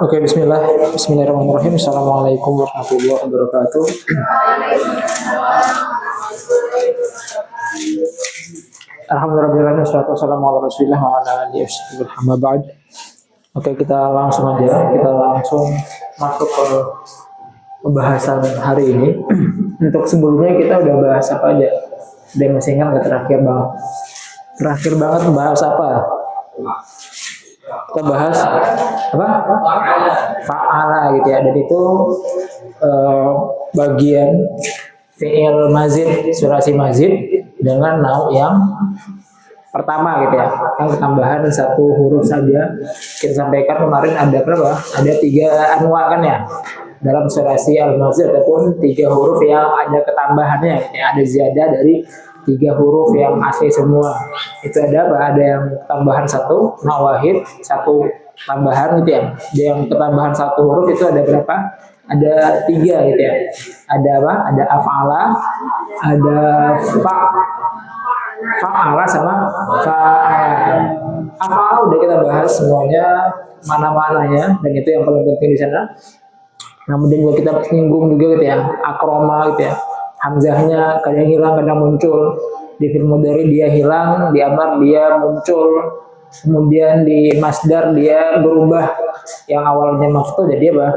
Oke, Bismillahirrahmanirrahim. Assalamualaikum warahmatullahi wabarakatuh. Alhamdulillah, wassalatu wassalamu ala Rasulillah wa ala alihi wasallam. Ba'd. Oke, kita langsung masuk ke pembahasan hari ini. Untuk sebelumnya kita udah bahas apa aja? Ada masih ingat nggak terakhir banget? Terakhir banget bahas apa? Kita bahas apa? Fa'ala gitu ya. Dan itu bagian fi'il mazid, surasi mazid dengan nau yang pertama gitu ya, yang ketambahan satu huruf saja. Kita sampaikan kemarin ada berapa? Ada 3 anwa kan ya dalam surasi al-mazid, ataupun 3 huruf yang ada ketambahannya gitu ya. Ada ziyadah dari 3 huruf yang asli semua. Itu ada apa? Ada yang tambahan 1 nawahid, 1 tambahan gitu ya. Yang ketambahan 1 huruf itu ada berapa? Ada 3 gitu ya. Ada apa? Ada af'ala, ada fa'ala sama fa'ala. Af'ala udah kita bahas semuanya, mana-mananya, dan itu yang paling penting di sana. Kemudian juga kita singgung juga gitu ya, akroma gitu ya. Hamzahnya kadang hilang, kadang muncul. Di fi'il mudhari dia hilang, di amar dia muncul. Kemudian di masdar dia berubah, yang awalnya maftuh jadi apa?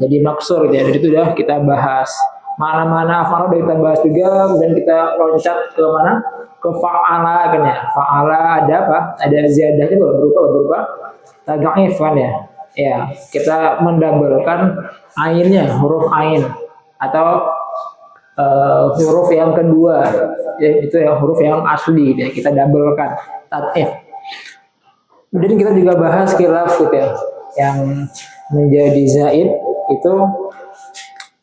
Jadi maksur gitu ya. Jadi itu udah kita bahas. Mana-mana af'ala udah kita bahas juga. Kemudian kita loncat ke mana? Ke fa'ala kan ya. Fa'ala ada apa? Ada ziyadahnya berupa tad'if kan ya. Ya, kita mendabelkan ainnya, huruf ain, atau huruf yang kedua, itu yang huruf yang asli ya, kita doublekan, tad'if. Kemudian kita juga bahas khilaf gitu ya, yang menjadi zaid itu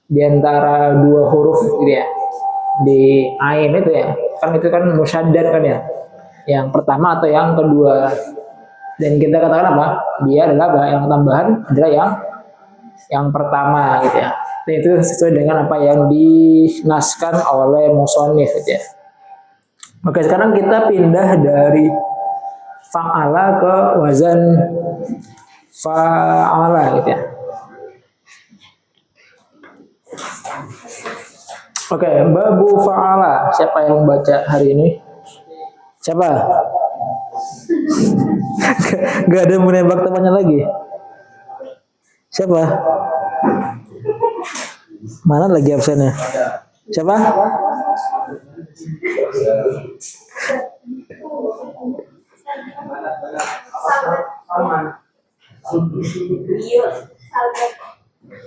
diantara 2 huruf gitu ya, di ain itu ya, kan itu kan musyaddad kan ya, yang pertama atau yang kedua. Dan kita katakan apa? Dia adalah apa? Yang tambahan adalah yang pertama gitu ya. Dan itu sesuai dengan apa yang dinaskan oleh musonif gitu ya. Oke, sekarang kita pindah dari fa'ala ke wazan fa'ala gitu ya. Oke, babu fa'ala. Siapa yang baca hari ini? Siapa? Gak ada menembak temannya lagi. Siapa? Mana lagi absennya? Siapa?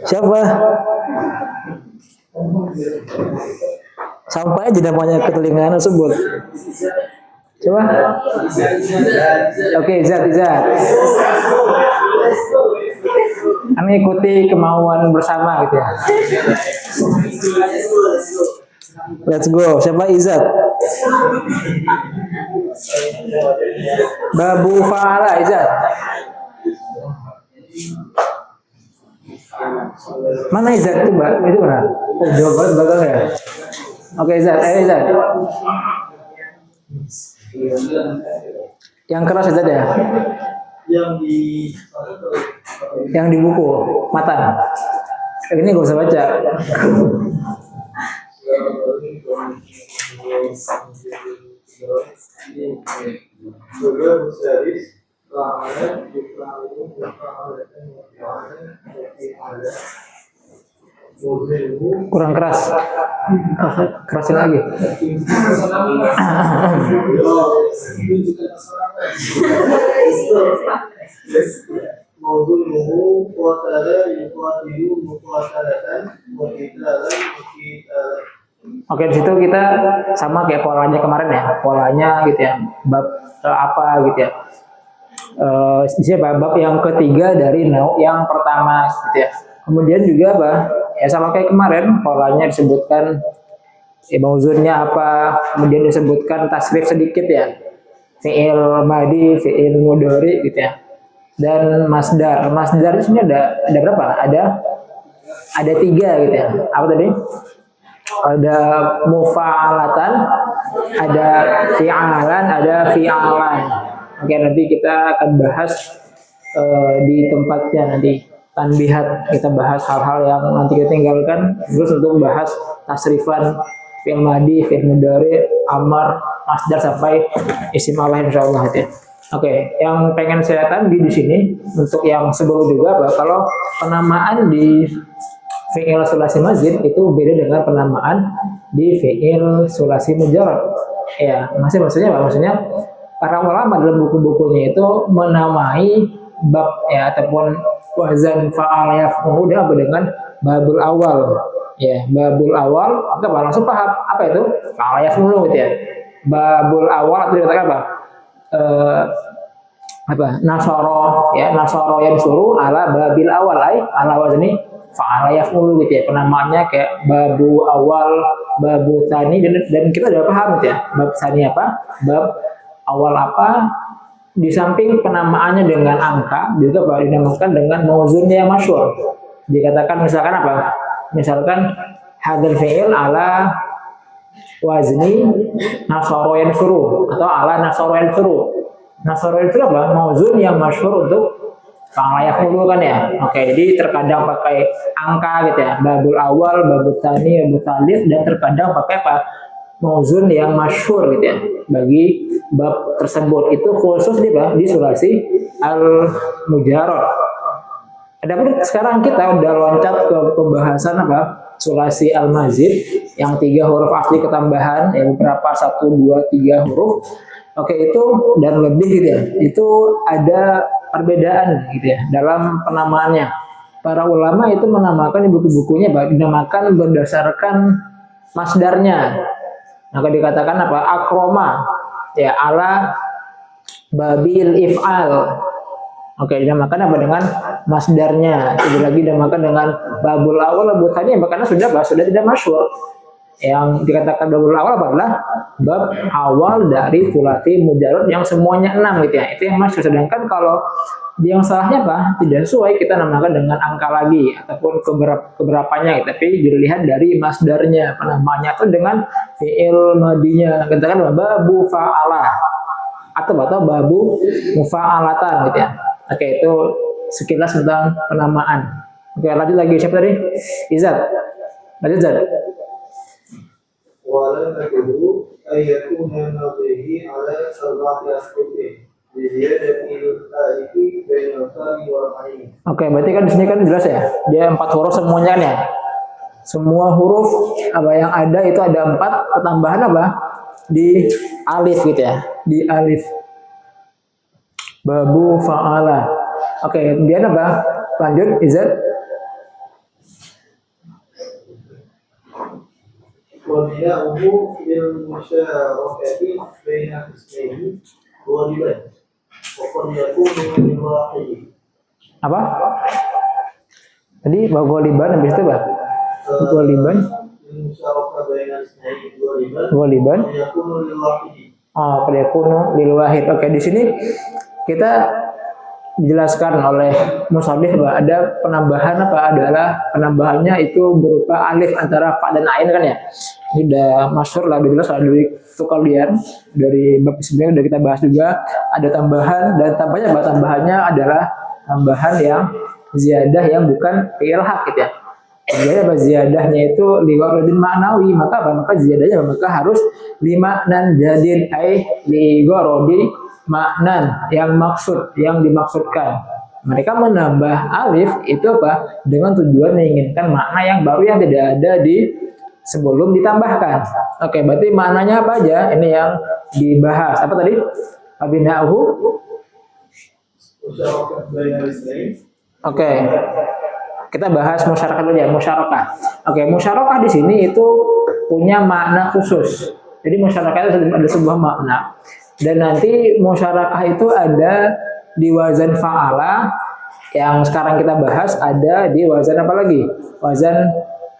Siapa? Sampai aja namanya ke telinga sebut. Coba. Oke, Izat. Kami ikuti kemauan bersama gitu ya. Let's go. Siapa Izat? Babu fa'ala Izat. Mana Izat itu, Mbak? Itu mana? Jawab banget belakang ya. Oke, Izat. Izat. Yang keras Izat ya? Yang di buku mata. Ini gak usah baca. Kurang keras. Kerasin lagi. Oke, di situ kita sama kayak polanya kemarin ya, polanya gitu ya, bab apa gitu ya. Bab yang ketiga dari nau yang pertama gitu ya. Kemudian juga apa? Ya sama kayak kemarin, polanya disebutkan mauzunnya apa, kemudian disebutkan tasrif sedikit ya, fi'il madi, fi'il mudhari gitu ya, dan masdar. Masdar di sini ada berapa? Ada 3 gitu ya. Apa tadi? Ada mufa'alatan, ada fi'alan, ada fi'alan. Oke, nanti kita akan bahas di tempatnya nanti tanbihat, kita bahas hal-hal yang nanti kita tinggalkan, terus untuk bahas tasrifan fi'il madi, fi'il mudhari, amar, masdar sampai isim Allah insyaallah ya. Oke, yang pengen saya tambah di sini untuk yang sebelum juga Pak, kalau penamaan di fi'il sulasi mazid itu beda dengan penamaan di fi'il sulasi mujarrad. Ya, maksudnya Pak, maksudnya para ulama dalam buku-bukunya itu menamai bab ya ataupun wazan fa'al yaf'ulu dengan babul awal. Ya, babul awal, apa langsung paham apa itu fa'al yaf'ulu gitu ya. Babul awal itu dikatakan nasoro ya, nasoro yang suruh ala babil awal ala wazni fa'ala yaf'ulu gitu ya, penamaannya kayak babu awal, babu tani, dan kita udah paham gitu ya, bab tani apa, bab awal apa, di samping penamaannya dengan angka juga Pak dinamakan dengan mauzun yang masyhur. Dikatakan misalkan apa, misalkan hadzal fi'il ala wazni nasoro yang suruh atau ala nasoro yang suruh. Nasoro itu apa? Mauzun yang masyhur untuk fa'ala yaf'ulu kan ya. Oke, jadi terkadang pakai angka gitu ya. Babul awal, babul tsani, babul tsalits, dan terkadang pakai apa? Mauzun yang masyhur gitu ya. Bagi bab tersebut itu khusus di sulasi al-mujarrad. Adapun sekarang kita udah loncat ke pembahasan apa? Sulasi al-mazid yang 3 huruf asli ketambahan, yang beberapa 1, 2, 3 huruf. Oke, itu dan lebih gitu ya. Itu ada perbedaan gitu ya dalam penamaannya. Para ulama itu menamakan di buku-bukunya dinamakan berdasarkan masdarnya. Maka dikatakan apa? Akroma ya ala babil if'al. Oke, dinamakan apa dengan masdarnya. Tidak lagi dinamakan dengan babul awal, babul tsani karena sudah tidak masyhur. Yang dikatakan babul awal adalah bab awal dari sulasi mujarrad yang semuanya 6 gitu ya. Itu yang masyhur. Sedangkan kalau yang salahnya apa? Tidak sesuai, kita namakan dengan angka lagi ataupun keberapanya gitu. Tapi dilihat dari masdarnya, penamanya itu dengan fi'il madinya. Katakan babu fa'ala atau babu mufa'alatan gitu ya. Oke, itu sekilas tentang penamaan. Oke, lanjut lagi, siapa tadi? Izat. Lanjut Izat. ولم تجده أن يكون نظره على 4 أسقط بزيادة الألف بين الفاء والعين. Oke, berarti kan di sini kan jelas ya. Dia 4 huruf semuanya kan ya. Semua huruf apa yang ada itu ada 4, ketambahan apa? Di alif gitu ya. Di alif. Babu fa'ala. Oke, kemudian apa? Lanjut Izat. وبناؤه بالمشاركة بين قسمين غالبا وقد يكون من واحد. Apa? Tadi bagoliban habis itu Pak? Goliban. بالمشاركة بين قسمين غالبا Goliban. وقد يكون من واحد. Oh, qad lil wahid. Oke, di sini kita dijelaskan oleh musabih bahwa ada penambahan apa adalah penambahannya itu berupa alif antara fa dan ain kan ya. Ini udah masyhur lah, udah jelas dari kalian dari bab sebelumnya udah kita bahas juga ada tambahan, dan tambahannya adalah tambahan yang ziyadah yang bukan fi'il haq gitu ya. Jadi apa ziyadahnya itu ligharadin ma'nawi, maka apa? Maka ziyadahnya maka harus limaknan jadid ai ligharadi maknan yang maksud, yang dimaksudkan. Mereka menambah alif itu apa? Dengan tujuan menginginkan makna yang baru yang tidak ada di sebelum ditambahkan. Oke, berarti maknanya apa aja? Ini yang dibahas. Apa tadi? Abinahu. Oke. Kita bahas musyarakah dulu ya, musyarakah. Oke, musyarakah di sini itu punya makna khusus. Jadi musyarakah itu ada sebuah makna. Dan nanti musyarakah itu ada di wazan fa'ala, yang sekarang kita bahas ada di wazan apa lagi? Wazan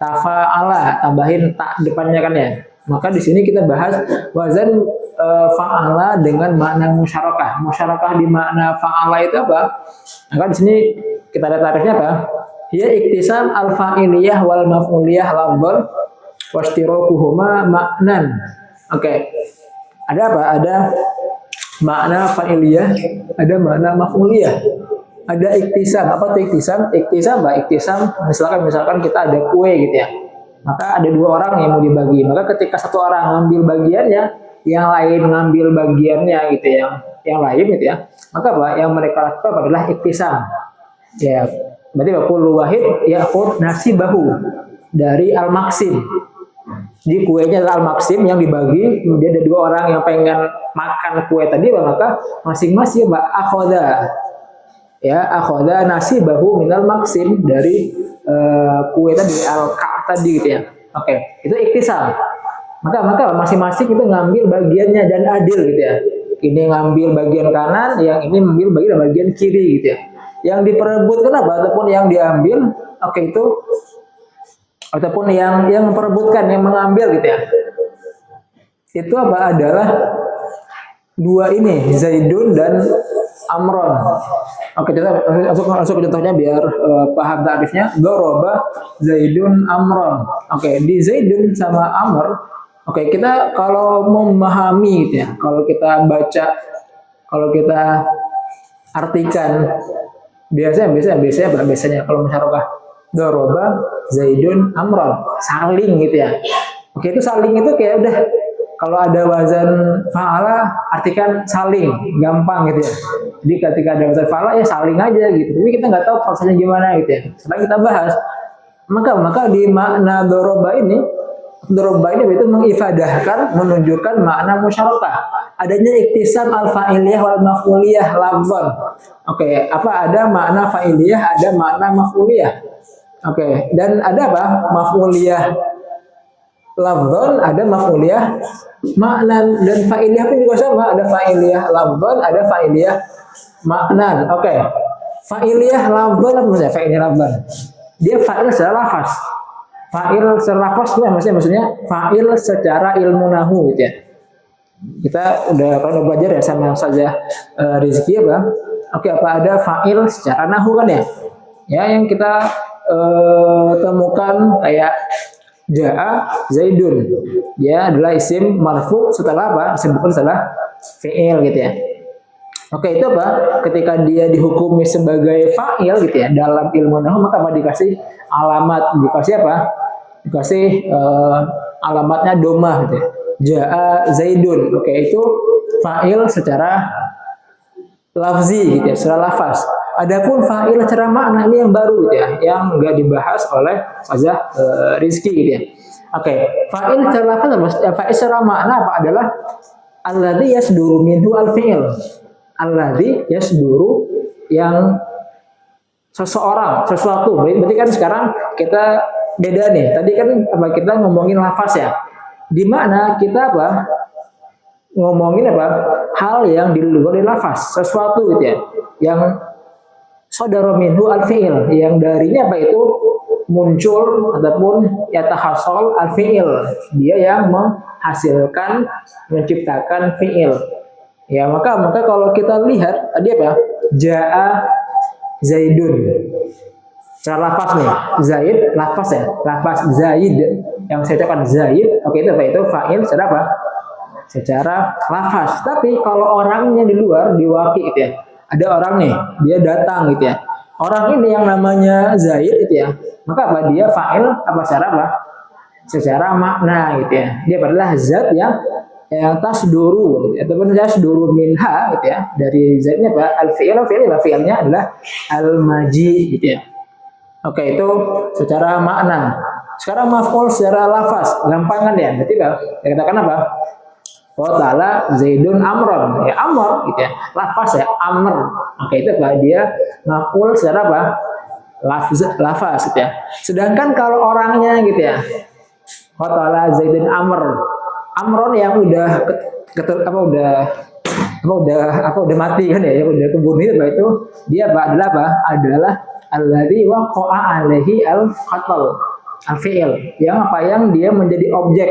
tafa'ala, tambahin tak depannya kan ya. Maka di sini kita bahas wazan fa'ala dengan makna musyarakah. Musyarakah di makna fa'ala itu apa? Maka di sini kita ada tarifnya apa? Hiya iktisam al-fa'iliyah wal maf'uliyah lafdhan wastirakuhuma maknan. Oke. Ada apa? Ada makna fa'iliyah, ada makna maf'uliyah. Ada iktisam. Apa tuh iktisam? Iktisam, misalkan kita ada kue gitu ya. Maka ada dua orang yang mau dibagi. Maka ketika satu orang ngambil bagiannya, yang lain ngambil bagiannya gitu ya. Yang lain gitu ya. Maka apa? Yang mereka lakukan adalah iktisam. Ya, berarti kullu wahid ya'khudh nasibahu dari al-maksim. Jadi kuenya adalah al-maksim yang dibagi, kemudian ada dua orang yang pengen makan kue tadi, maka masing-masing akhadha. Ya, akhadha nasibahu minal maksim dari kue tadi al-ka' tadi gitu ya. Oke, itu iktisam. Maka masing-masing itu ngambil bagiannya dan adil gitu ya. Ini ngambil bagian kanan, yang ini ngambil bagian kiri gitu ya. Yang diperebutkan apa ataupun yang diambil, itu ataupun yang memperebutkan, yang mengambil gitu ya. Itu apa adalah dua ini, Zaidun dan Amron. Kita masuk ke contohnya biar paham ta'rifnya. Daraba Zaidun Amron. Di Zaidun sama Amr. Kita kalau memahami gitu ya, kalau kita baca, kalau kita artikan biasanya kalau musyarakah daraba Zaidun Amron, saling gitu ya. Itu saling itu kayak udah, kalau ada wazan fa'ala artikan saling, gampang gitu ya. Jadi ketika ada wazan fa'ala ya saling aja gitu. Tapi kita nggak tahu prosesnya gimana gitu ya. Setelah kita bahas, maka di makna daraba ini itu mengifadahkan, menunjukkan makna musyarakah. Adanya iktisam al-fa'iliyah wal maf'uliyah lafzan. Ada makna fa'iliyah, ada makna maf'uliyah. Dan ada apa? Maf'uliyah lafzan, ada maf'uliyah maknan, dan fa'iliyah pun juga sama, ada fa'iliyah lafzan, ada fa'iliyah maknan. Fa'iliyah lafzan apa maksudnya? Fa'iliyah lafzan. Dia fa'il secara lafaz. Fa'il secara lafaz itu maksudnya fa'il secara ilmu nahwu gitu ya. Kita udah belajar ya sama saja Rizki apa? Apa ada fa'il secara nahwu kan ya? Ya, yang kita temukan kayak Ja'a Zaidun, dia adalah isim marfu setelah apa? Disebutkan setelah fi'il gitu ya. Itu apa? Ketika dia dihukumi sebagai fa'il gitu ya dalam ilmu nahwu, maka apa? Dikasih alamat, dikasih apa? Dikasih alamatnya domah gitu ya. Ja'a Zaidun. Itu fa'il secara lafzi gitu ya, secara lafaz. Adapun fa'il secara makna ini yang baru gitu ya, yang enggak dibahas oleh Ustazah Rizki gitu ya. Fa'il secara lafaz, fa'il secara makna apa? Adalah alladzi yasduru minhu al-fi'il. Alladzi yasduru, yang seseorang, sesuatu. Berarti kan sekarang kita beda nih. Tadi kan kita ngomongin lafaz ya. Di mana kita apa? Ngomongin apa? Hal yang di luar dari lafaz, sesuatu gitu ya. Yang sadara minhu al-fi'il, yang darinya apa itu muncul ataupun yatahassal al-fi'il. Dia yang menghasilkan, menciptakan fi'il. Ya, maka kalau kita lihat tadi apa? Ja'a Zaidun. Secara lafaz nih, Zaid lafaz ya, lafaz Zaid yang saya ucapkan Zaid. Itu apa? Itu fa'il secara apa? Secara lafaz. Tapi kalau orangnya di luar, di waqi gitu ya. Ada orang nih, dia datang gitu ya. Orang ini yang namanya Zaid gitu ya. Maka apa? Dia fa'il apa secara apa? Secara makna gitu ya. Dia adalah zat yang tasduru ataupun tasduru minha gitu ya. Dari zatnya apa? Fi'ilnya adalah al-maji gitu ya. Itu secara makna. Sekarang maf'ul secara lafaz, gampang kan ya? Berarti kita katakan apa? Qatala Zaidun Amron. Ya Amr gitu ya. Lafaz ya, Amr. Itu apa? Dia maf'ul secara apa? Lafaz gitu ya. Sedangkan kalau orangnya gitu ya. Qatala Zaidun Amr. Amron yang udah udah mati kan ya, udah kebunuh itu dia adalah apa? Adalah alladzi waqa'a alaihi al-qatl, al-fi'il, yang dia menjadi objek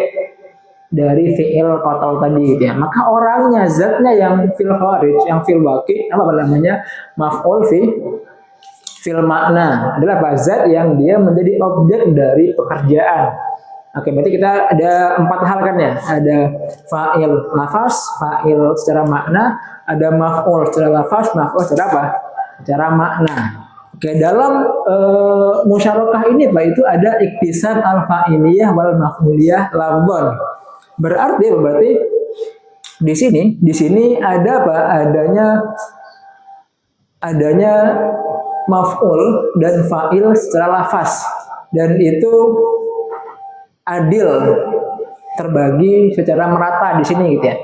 dari fi'il qatl tadi gitu ya. Maka orangnya, zatnya yang fil kharij, yang fil waqi, apa namanya? Maf'ul fil makna, adalah zat yang dia menjadi objek dari pekerjaan. Oke, berarti kita ada 4 hal kan ya. Ada fa'il lafaz, fa'il secara makna, ada maf'ul secara lafaz, maf'ul secara apa? Secara makna. Oke, dalam musyarakah ini Pak itu ada iktisab al-fa'iliyah wal maf'uliyah lafzan. Berarti di sini ada apa? Adanya maf'ul dan fa'il secara lafaz, dan itu adil, terbagi secara merata di sini gitu ya.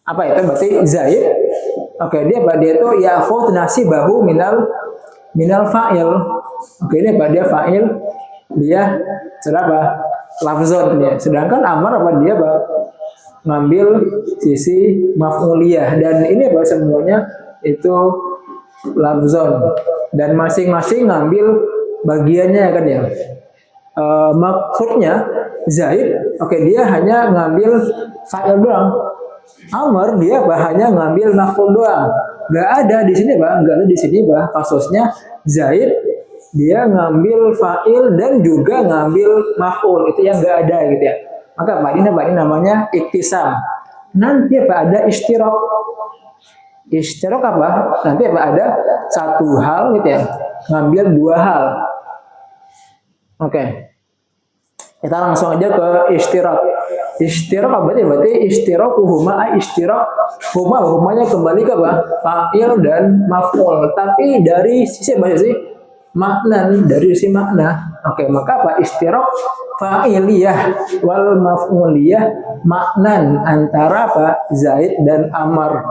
Apa itu? Berarti Zaid, oke, dia itu ya'khudh nasibahu minal fa'il. Oke, ini dia fa'il, dia secara apa? Lafzon dia. Sedangkan Amr apa dia ngambil sisi maf'uliyah, dan ini apa semuanya itu lafzon, dan masing-masing ngambil bagiannya kan ya. Maksudnya Zaid, oke, dia hanya ngambil fa'il doang. Amr dia hanya ngambil maf'ul doang. Gak ada di sini gak ada di sini kasusnya Zaid dia ngambil fa'il dan juga ngambil maf'ul, itu yang gak ada gitu ya. Maka ini namanya iktisam. Nanti ada istirak. Istirak apa? Nanti ada satu hal gitu ya, ngambil 2 hal. Oke. Kita langsung aja ke istirak. Istirak apa berarti istirakuhuma humanya kembali ke apa? Fa'il dan maf'ul. Tapi dari sisi apa sih? Makna, dari sisi makna. Oke, maka apa? Istirak fa'iliyah wal maf'uliyah maknan antara apa? Zaid dan Amr.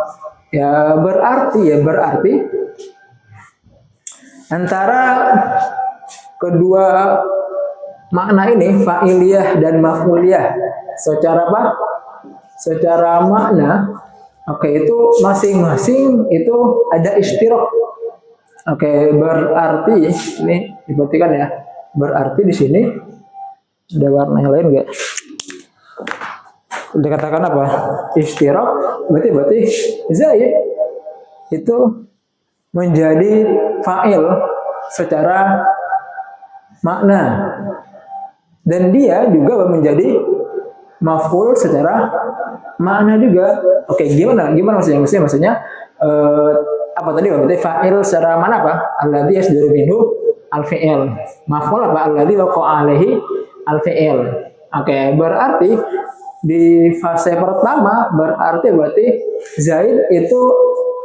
Ya berarti antara kedua makna ini fa'iliyah dan maf'uliyah secara apa? Secara makna, oke, itu masing-masing itu ada istirak. Oke, berarti ini diperhatikan ya. Berarti di sini ada warna yang lain enggak? Dikatakan apa? Istirak berarti Zaid itu menjadi fa'il secara makna, dan dia juga menjadi maf'ul secara makna juga. Oke, gimana maksudnya apa tadi berarti fa'il secara mana apa? Alladzi yasduru minhu al-fi'il. Maf'ul apa? Alladzi waqa'a alaihi al-fi'il. Oke, berarti di fase pertama berarti Zaid itu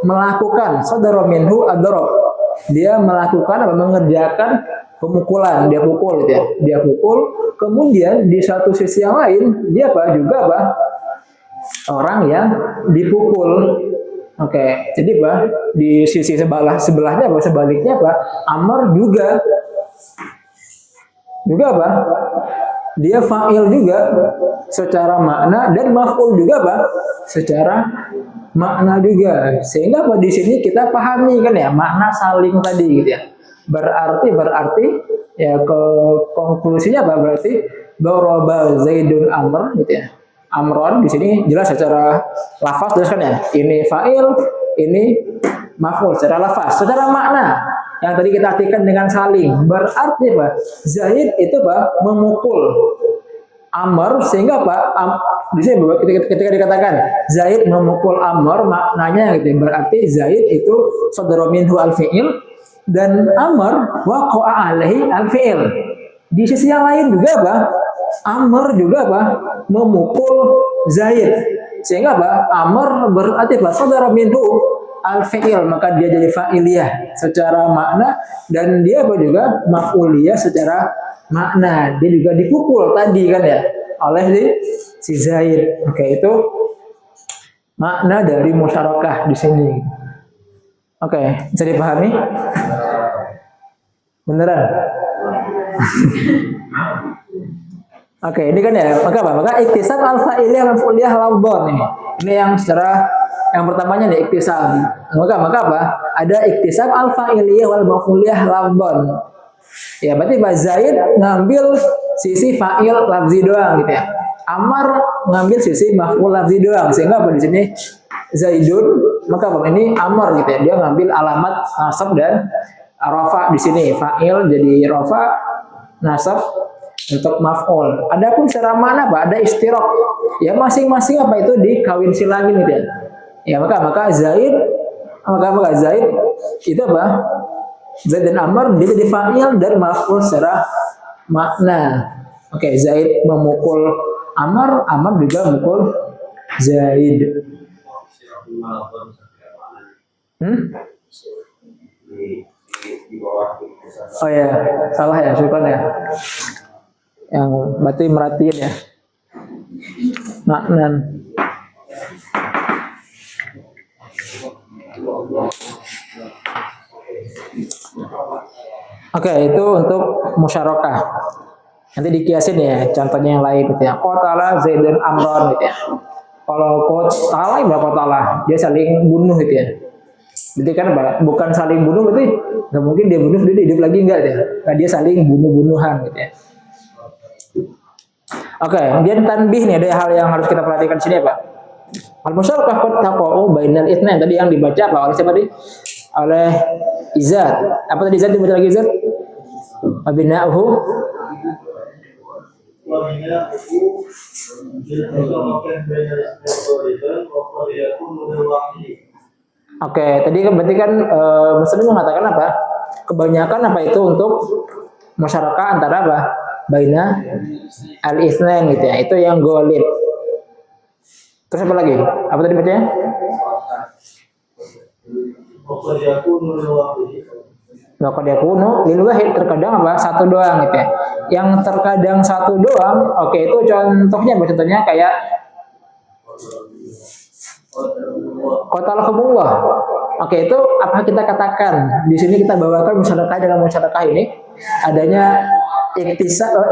melakukan sadara minhu ad-darab. Dia melakukan apa? Mengerjakan pemukulan, dia pukul gitu ya. Dia pukul, kemudian di satu sisi yang lain dia juga orang yang dipukul. Oke, jadi di sisi sebelahnya sebaliknya Amr juga dia fa'il juga secara makna, dan maf'ul juga secara makna juga. Sehingga di sini kita pahami kan ya makna saling tadi gitu ya. Berarti ya ke konklusinya berarti daraba Zaidun Amr gitu ya. Amron di sini jelas secara lafaz jelas kan ya. Ini fa'il, ini maf'ul secara lafaz. Secara makna yang tadi kita artikan dengan saling, berarti Zaid itu memukul Amr, sehingga di sini ketika dikatakan Zaid memukul Amr, maknanya gitu ya, berarti Zaid itu sadara minhu al-fi'il dan Amr waqa'a alaihi al-fi'il. Di sisi yang lain juga Amr juga memukul Zaid, sehingga Amr berarti sadara minhu al-fi'il, maka dia jadi fa'iliyah secara makna, dan dia juga maf'uliyah secara makna. Dia juga dipukul tadi kan ya oleh si Zaid. Oke, itu makna dari musyarakah di sini. Oke, bisa dipahami? Beneran? Oke, ini kan ya, maka iktisab al-fa'iliyah wal maf'uliyah lafdhan ini. Ini yang secara yang pertamanya nih iktisab. Maka ada iktisab al-fa'iliyah wal maf'uliyah lafdhan. Ya, berarti Zaid ngambil sisi fa'il lafzi doang gitu ya. Amr ngambil sisi maf'ul lafzi doang. Sehingga di sini Zaidun, maka ini Amr gitu ya. Dia ngambil alamat nasab dan rafa di sini. Fa'il jadi rafa, nasab untuk maf'ul. Adapun secara makna apa? Ada istirok. Ya masing-masing apa itu dikawin silangin gitu ya. Ya maka Zaid itu apa? Zaid dan Amr dia jadi fa'il dan maf'ul secara makna. Oke, Zaid memukul Amr, Amr juga memukul Zaid. Oh ya, salah ya, syukran ya. Yang berarti merhatiin ya. Maknan. Oke, itu untuk musyarakah. Nanti dikiasin ya, contohnya yang lain gitu ya. Qatala Zaidun Amron gitu ya. Kalau qatala ya qatala, dia saling bunuh gitu ya. Berarti kan bukan saling bunuh, berarti nggak mungkin dia bunuh dia hidup lagi enggak ya. Nah, dia saling bunuh-bunuhan gitu ya. Oke, kemudian tanbih nih, ada hal yang harus kita perhatikan di sini ya Pak. Al-musyarakah qad taqa'u bainal itsnain, tadi yang dibaca apa oleh siapa tadi? Oleh Izad. Apa tadi Izad dibaca lagi Izad? Abina'uhu Oke, tadi kan berarti kan Muslim mengatakan apa? Kebanyakan apa itu untuk masyarakat antara apa? Baina al-itsnain gitu ya. Itu yang golib. Terus apa lagi? Apa tadi bacanya? Laqad yakunu lil wahid, terkadang apa? Satu doang gitu ya. Yang terkadang satu doang, oke itu contohnya kayak qatalahumullah. Oke, itu apa kita katakan? Di sini kita bawakan musyarakah, dalam musyarakah ini adanya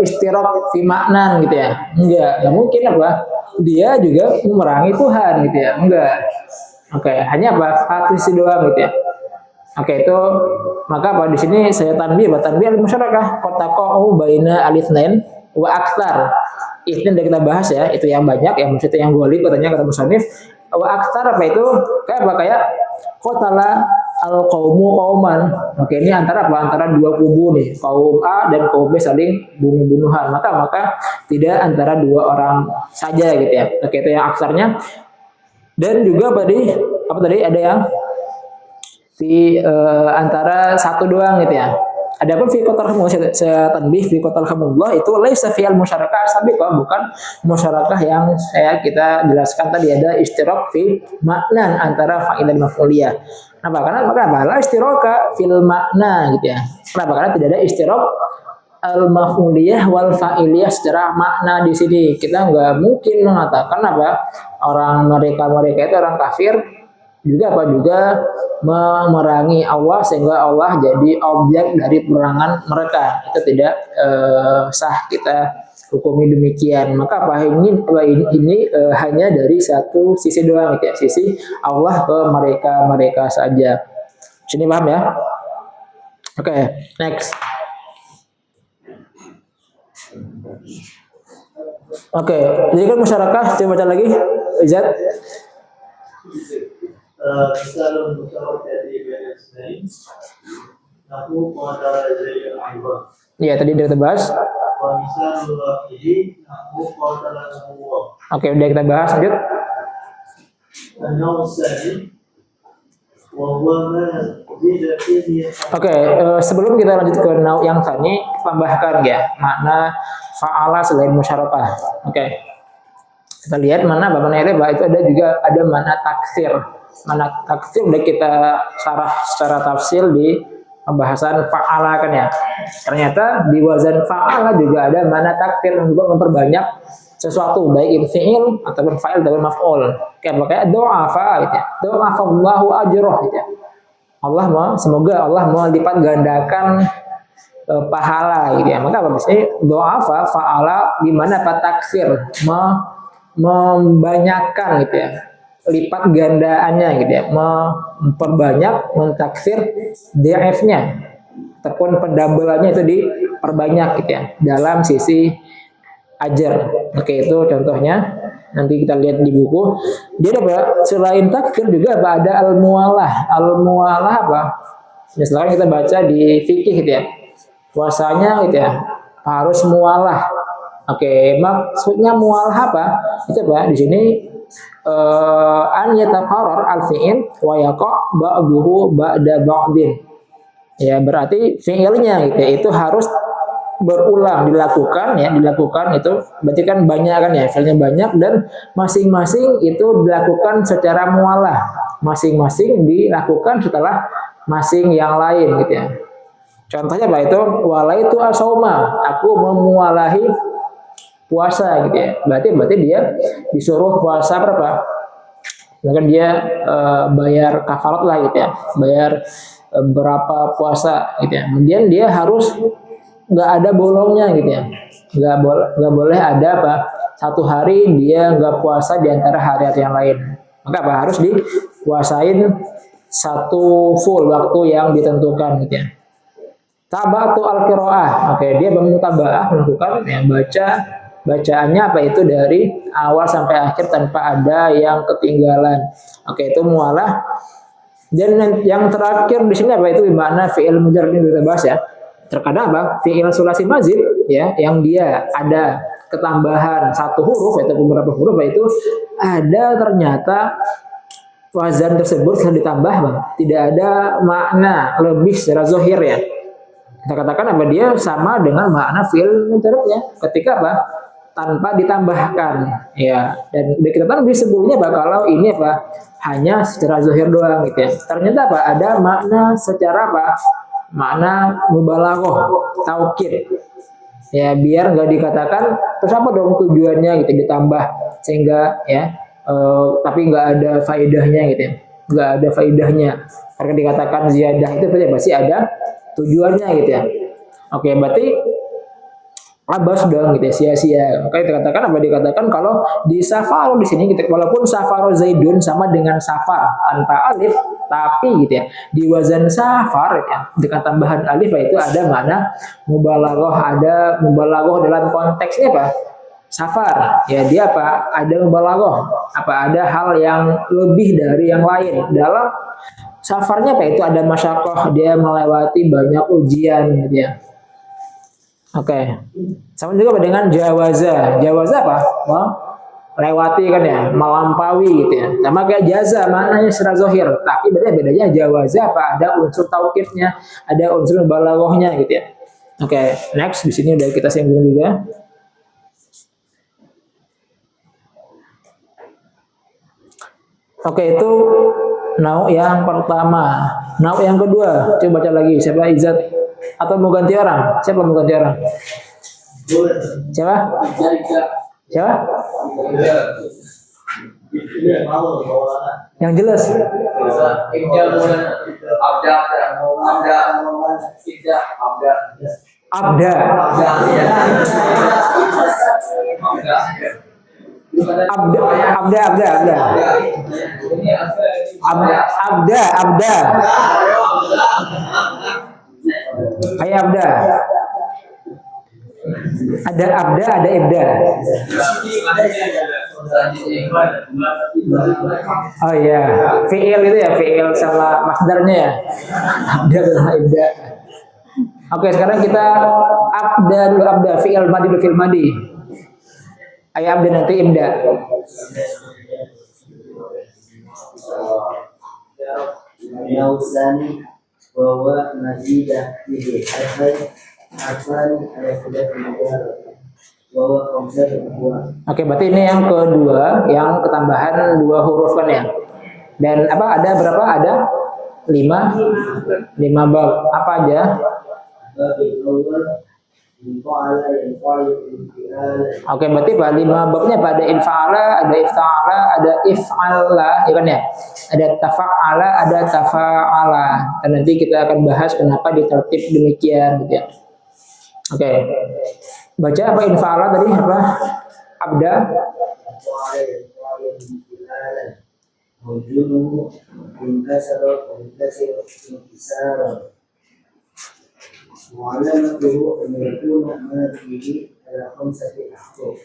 istirok fi maknan gitu ya. Enggak mungkin apa? Dia juga memerangi Tuhan gitu ya. Enggak. Oke, hanya apa? Satu sisi doang gitu ya. Oke, itu maka apa di sini saya tanbih al-musyarakah qataqa'u baina al-itsnain wa aktsar. Itu yang kita bahas ya, itu yang banyak, yang maksudnya yang golib katanya kata musannif. Wa aktsar apa itu? Kayak qatala al-qaumu qauman. Oke, ini antara apa? Antara dua kubu nih, kaum A dan kaum B saling bunuh-bunuhan. Maka tidak antara dua orang saja gitu ya. Oke, itu yang aksarnya. Dan juga apa tadi ada yang antara satu doang gitu ya. Adapun fi qatalahumullah, saya tanbih fi qatalahumullah itu laisa fi al-musyarakah sabiqah, bukan musyarakah yang kita jelaskan tadi, ada istirok fi makna antara fa'il dan maf'uliyah. Kenapa? La istiraka fil makna gitu ya. Kenapa? Karena tidak ada istirok al-maf'uliyah wal fa'iliyah secara makna di sini. Kita nggak mungkin mengatakan orang mereka itu orang kafir juga memerangi Allah sehingga Allah jadi objek dari perangan mereka. Itu tidak sah kita hukumi demikian. Maka ini hanya dari satu sisi doang gitu ya, sisi Allah ke mereka saja. Sini paham ya? Oke, next. Oke, jadi kan masyarakat, coba baca lagi, Izat. Ya, tadi udah kita bahas. Oke, udah kita bahas, lanjut. Oke, sebelum kita lanjut ke nau yang tadi, tambahkan ya makna fa'ala selain musyarakah. Oke. Kita lihat mana itu ada makna taksir. Mana taksir udah kita sarah secara tafsir di pembahasan fa'ala kan ya. Ternyata di wazan fa'ala juga ada makna taksir untuk memperbanyak sesuatu, baik itu fi'il ataupun fa'il ataupun maf'ul. Kayak do'afa gitu ya. Do'afallahu ajroh gitu ya. Semoga Allah melipat gandakan pahala gitu ya. Maka apa misalnya do'afa fa'ala di mana taksir, membanyakkan gitu ya. Lipat gandaannya gitu ya, memperbanyak, mentaksir DF-nya ataupun pendabelannya itu diperbanyak gitu ya dalam sisi ajar. Oke, itu contohnya nanti kita lihat di buku. Dia ada selain taksir juga ada al-muwalah. Al-muwalah apa? Misalkan kita baca di fikih gitu ya, puasanya gitu ya, harus mualah. Oke, maksudnya mualah apa? Itu apa? Di sini an yataqarrar al-fi'il wa yaqa' ba'duhu ba'da ba'din. Ya, berarti fi'ilnya gitu ya, itu harus berulang dilakukan ya, dilakukan itu berarti kan banyak kan ya, fi'ilnya banyak dan masing-masing itu dilakukan secara mualah. Masing-masing dilakukan setelah masing yang lain gitu ya. Contohnya apa itu? Walaitu asauma, aku memualahi puasa gitu ya. Berarti dia disuruh puasa berapa? Mungkin dia bayar kafarat lah gitu ya. Bayar berapa puasa gitu ya. Kemudian dia harus nggak ada bolongnya gitu ya. Nggak boleh ada apa? Satu hari dia nggak puasa di antara hari-hari yang lain. Maka apa? Harus dipuasain satu full waktu yang ditentukan gitu ya. Tabatu al-qiraah. Oke, dia bermutabaah melakukan ya, bacaannya apa itu dari awal sampai akhir tanpa ada yang ketinggalan. Oke, itu mualah. Dan yang terakhir di sini apa itu makna fi'il mujarrad ini kita bahas ya. Terkadang apa? Fi'il sulasi mazid ya, yang dia ada ketambahan satu huruf atau beberapa huruf itu ada ternyata wazan tersebut sudah ditambah Bang. Tidak ada makna lebih secara zahir ya. Kita katakan apa dia sama dengan makna fi'il mujarrad ya. Ketika apa? Tanpa ditambahkan ya. Dan kita tahu sebelumnya apa kalau ini apa? Hanya secara zahir doang gitu ya. Ternyata apa? Ada makna secara apa? Makna mubalaghah, taukid. Ya, biar nggak dikatakan terus apa dong tujuannya gitu ditambah sehingga ya tapi nggak ada faedahnya gitu ya. Nggak ada faedahnya. Karena dikatakan ziyadah itu pasti ada tujuannya gitu ya. Oke, berarti abas dong gitu ya, sia-sia. Makanya dikatakan apa dikatakan kalau di safar di sini gitu, walaupun safaro zaidun sama dengan safar tanpa alif, tapi gitu ya di wazan safar ya dengan tambahan alif itu ada mana mubalaghah, ada mubalaghah dalam konteksnya apa? Safar ya dia apa? Ada mubalaghah, apa ada hal yang lebih dari yang lain dalam safarnya apa itu ada masyaqqah, dia melewati banyak ujian gitu ya. Oke. Sama juga dengan jawaza. Jawaza apa? Lewati kan ya, melampaui gitu ya. Sama kayak jaza, maknanya secara zahir. Tapi bedanya jawaza apa? Ada unsur taukidnya, ada unsur balaghahnya gitu ya. Oke, next di sini udah kita singgung juga. Oke, itu nau yang pertama. Nau yang kedua, coba baca lagi. Siapa Izzat? Atau mau ganti orang? Siapa mau ganti orang? Siapa? Siapa? Yang jelas. Abda. Abda. Hai Abda. Ada Abda, ada Ibda. Oh iya, fi'il itu ya, fi'il sama masdarnya ya. Abda sama Ibda. Oke, sekarang kita Abda dulu, Abda fi'il madi dulu, fi'il madi. Ayo Abda nanti Ibda. Yausani bahwa nazidah fihi harfan ala khilaf al-mujarrad bahwa khamsah wa. Oke, berarti ini yang kedua, yang ketambahan dua huruf kan ya. Dan apa ada berapa? Ada 5 bab. Apa aja? Oke, berarti Pak 5 babnya Pak ada infa'ala, ada ifta'ala, ada if'ala, ya kan ya? Ada tafa'ala, ada tafa'ala. Dan nanti kita akan bahas kenapa ditertib demikian gitu ya. Oke. Baca apa infa'ala tadi apa? Abda. وعلامته أن يكون ما فيه على 5 أحرف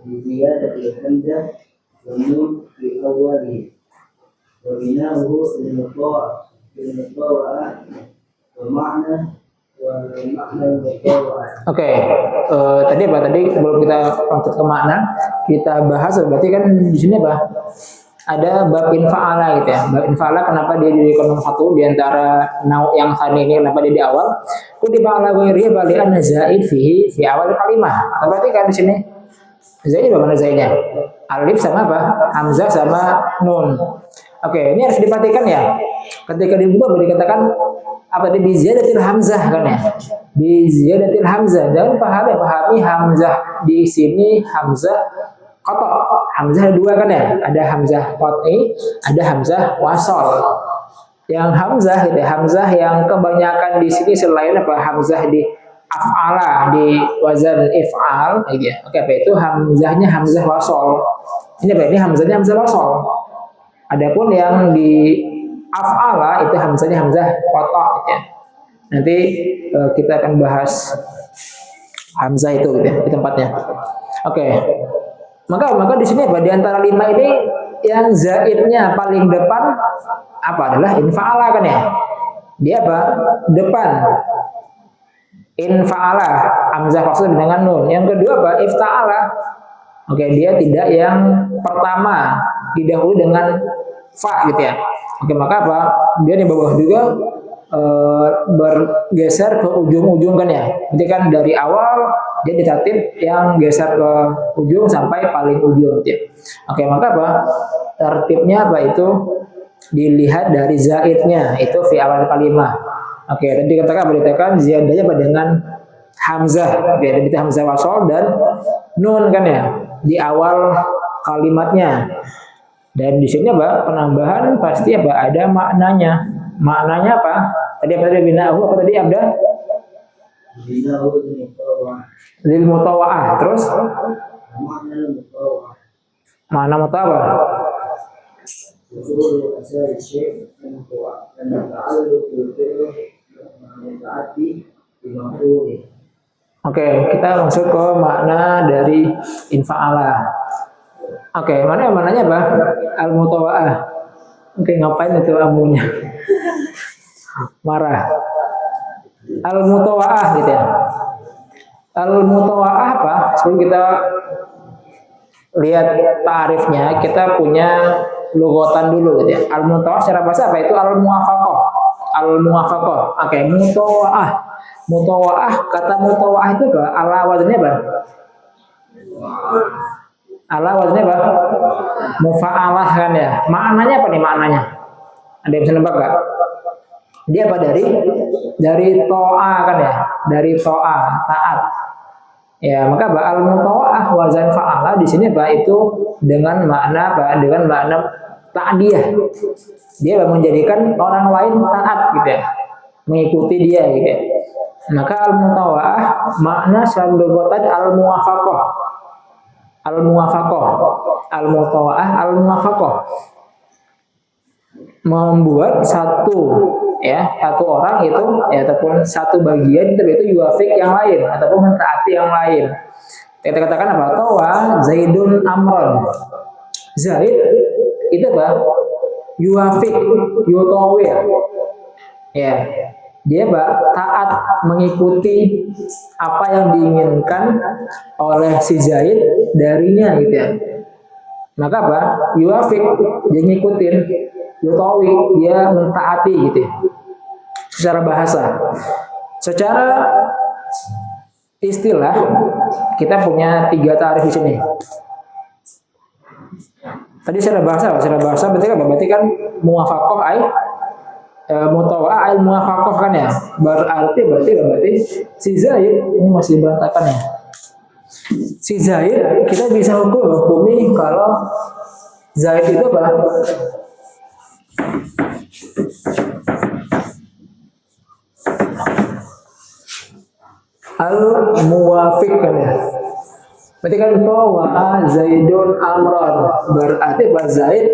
بزيادة الحمزة والنون في أوله وبناؤه للمطاوعة ومعنى والمعنى المطوع. Oke, tadi apa? Tadi sebelum kita lanjut ke makna, kita bahas berarti kan di sini apa? Ada bab infa'ala gitu ya. Bab infa'ala kenapa dia dijadikan nomor satu di antara nau yang tadi ini, kenapa dia di awal? Kutiba ala ghairihi bali'an zaid fihi fi awal kalimah. Berarti kan di sini zaid bagaimana zaidnya? Alif sama apa? Hamzah sama nun. Oke, ini harus diperhatikan ya. Ketika dibuka boleh dikatakan apa di ziyadatil hamzah kan ya? Di ziyadatil hamzah. Jangan pahami hamzah di sini hamzah qata. Hamzah ada dua kan ya? Ada hamzah qat'i, ada hamzah wasol. Yang hamzah gitu, hamzah yang kebanyakan di sini selain apa? Hamzah di af'ala, di wazan if'al gitu ya. Oke, apa itu hamzahnya hamzah wasol. Ini apa? Ini hamzahnya hamzah wasol. Adapun yang di af'ala itu hamzahnya hamzah qata gitu ya. Nanti kita akan bahas hamzah itu gitu ya, di tempatnya. Oke. Maka di sini apa? Di antara 5 ini yang zaidnya paling depan apa adalah infa'ala kan ya? Dia apa? Depan. Infa'ala, hamzah wasl dengan nun. Yang kedua apa? Ifta'ala. Oke, dia tidak yang pertama, didahului dengan fa gitu ya. Oke, maka apa? Dia di bawah juga bergeser ke ujung-ujung kan ya. Jadi kan dari awal dia ditatip yang geser ke ujung sampai paling ujung gitu ya. Oke, maka apa? Tertibnya apa itu? Dilihat dari zaidnya, itu fi awal kalimah. Oke, tadi katakan beritakan ziyadahnya dengan hamzah, ya, jadi hamzah wasol dan nun kan ya di awal kalimatnya. Dan di sini apa? Penambahan pasti apa? Ada maknanya. Maknanya apa? Tadi apa tadi bina'ahu apa tadi abda? Bina'ahu al-mutawwa'. Lil mutawa'ah. Terus Makna al-mutawwa'. makna mutawa'ah. Usul asal syekh al-mutawwa'. Dan ta'alluq bil-fi'l muta'addi bi-maf'ul. Oke, kita masuk ke makna dari infa'ala. Oke, maknanya apa? Al-mutawa'ah. Oke, ngapain itu amunya? Marah. Al-mutawa'ah gitu ya. Al-mutawa'ah apa? Sebelum kita lihat ta'rifnya, kita punya logotan dulu gitu ya. Al-mutawa'ah secara bahasa apa? Itu al-muwafaqah. Al-muwafaqah. Oke, mutawa'ah. Mutawa'ah, kata mutawa'ah itu apa? Ala wazannya apa? Ala wazannya apa? Mufa'alah kan ya. Maknanya apa nih maknanya? Ada yang bisa nebak gak? Dia apa dari to'a kan ya? Dari to'a, taat. Ya, maka al mutawa'ah wazan fa'ala di sini apa? Itu dengan makna apa? Dengan makna ta'diyah. Dia menjadikan orang lain taat gitu ya. Mengikuti dia gitu ya. Maka al mutawa'ah makna syabdogotan al muwafaqah. Al-muwafaqah, al-mutawa'ah, al-muwafaqah, membuat satu orang itu ya ataupun satu bagian itu yuwafiq yang lain ataupun mentaati yang lain. Kita katakan apa? Tawa Zaidun Amron. Zaid itu apa? Yuwafiq, yutawil. Ya. Dia taat mengikuti apa yang diinginkan oleh si Zaid darinya gitu ya. Maka apa? Yuwafiq, dia ngikutin. Yutawi, dia mentaati gitu ya. Secara bahasa. Secara istilah kita punya 3 ta'rif di sini. Tadi secara bahasa berarti apa? Berarti kan muwafaqah mutawa'ah al-muwafaqah kan ya. Berarti si Zaid ini masih berantakan ya. Si Zaid kita bisa hukumi kalau Zaid itu apa? Al-muwafiq kan ya. Berarti kan tawa'a Zaidun Amron. Berarti Pak Zaid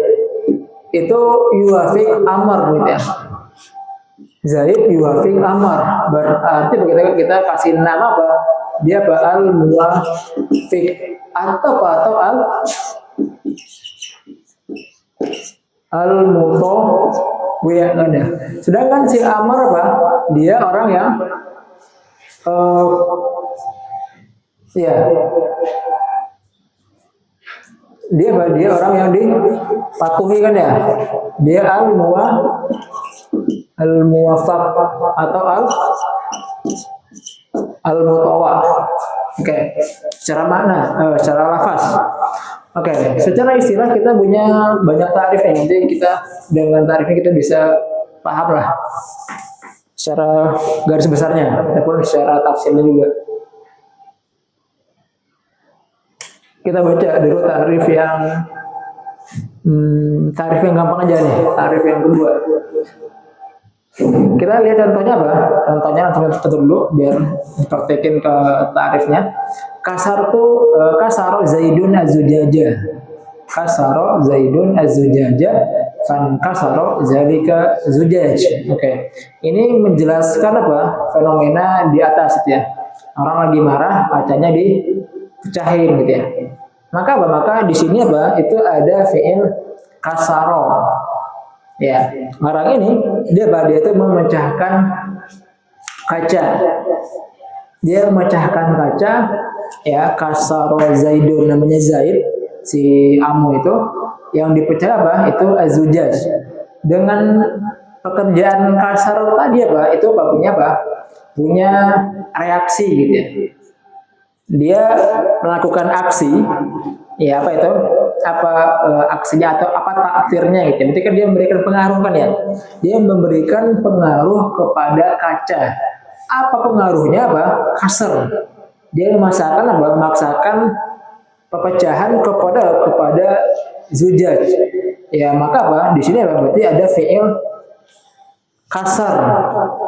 itu yuwafiq Amr gitu ya. Zaid yuwafiq Amr. Berarti begitu kita kasih nama apa? Dia al-muwafiq atau al-mutawwi'. Sedangkan si Amr apa? Dia orang yang eh ya, dia orang yang dipatuhi kan ya. Dia al muwafaq atau al mutawa. Oke, secara makna, secara lafaz. Oke, secara istilah kita punya banyak tarif ya. Nanti kita dengan tarifnya kita bisa paham lah secara garis besarnya ataupun secara tafsirnya juga. Kita baca dulu tarif yang gampang aja nih, tarif yang kedua. Kita lihat contohnya apa? Contohnya langsung kita dulu biar dipraktekin ke tarifnya. Kasaro Zaidun az-zujaja. Kasaro Zaidun az-zujaja fan kasaro zalika zujaj. Oke. Ini menjelaskan apa? Fenomena di atas gitu ya. Orang lagi marah, kacanya dipecahin gitu ya. Maka apa? Maka di sini apa? Itu ada fi'il kasaro. Ya, orang ini dia itu memecahkan kaca. Dia memecahkan kaca, ya, kasaro Zaidun, namanya Zaid, si Amu itu, yang dipecah apa? Itu azujaj. Dengan pekerjaan kasar tadi apa? Itu punya apa? Punya reaksi gitu ya. Dia melakukan aksi, ya apa itu? Aksinya atau apa takfirnya gitu. Berarti kan dia memberikan pengaruh kan ya. Dia memberikan pengaruh kepada kaca. Apa pengaruhnya apa? Kasar. Dia memaksakan pepecahan kepada zujaj. Ya, maka apa? Di sini apa? Berarti ada fi'il kasar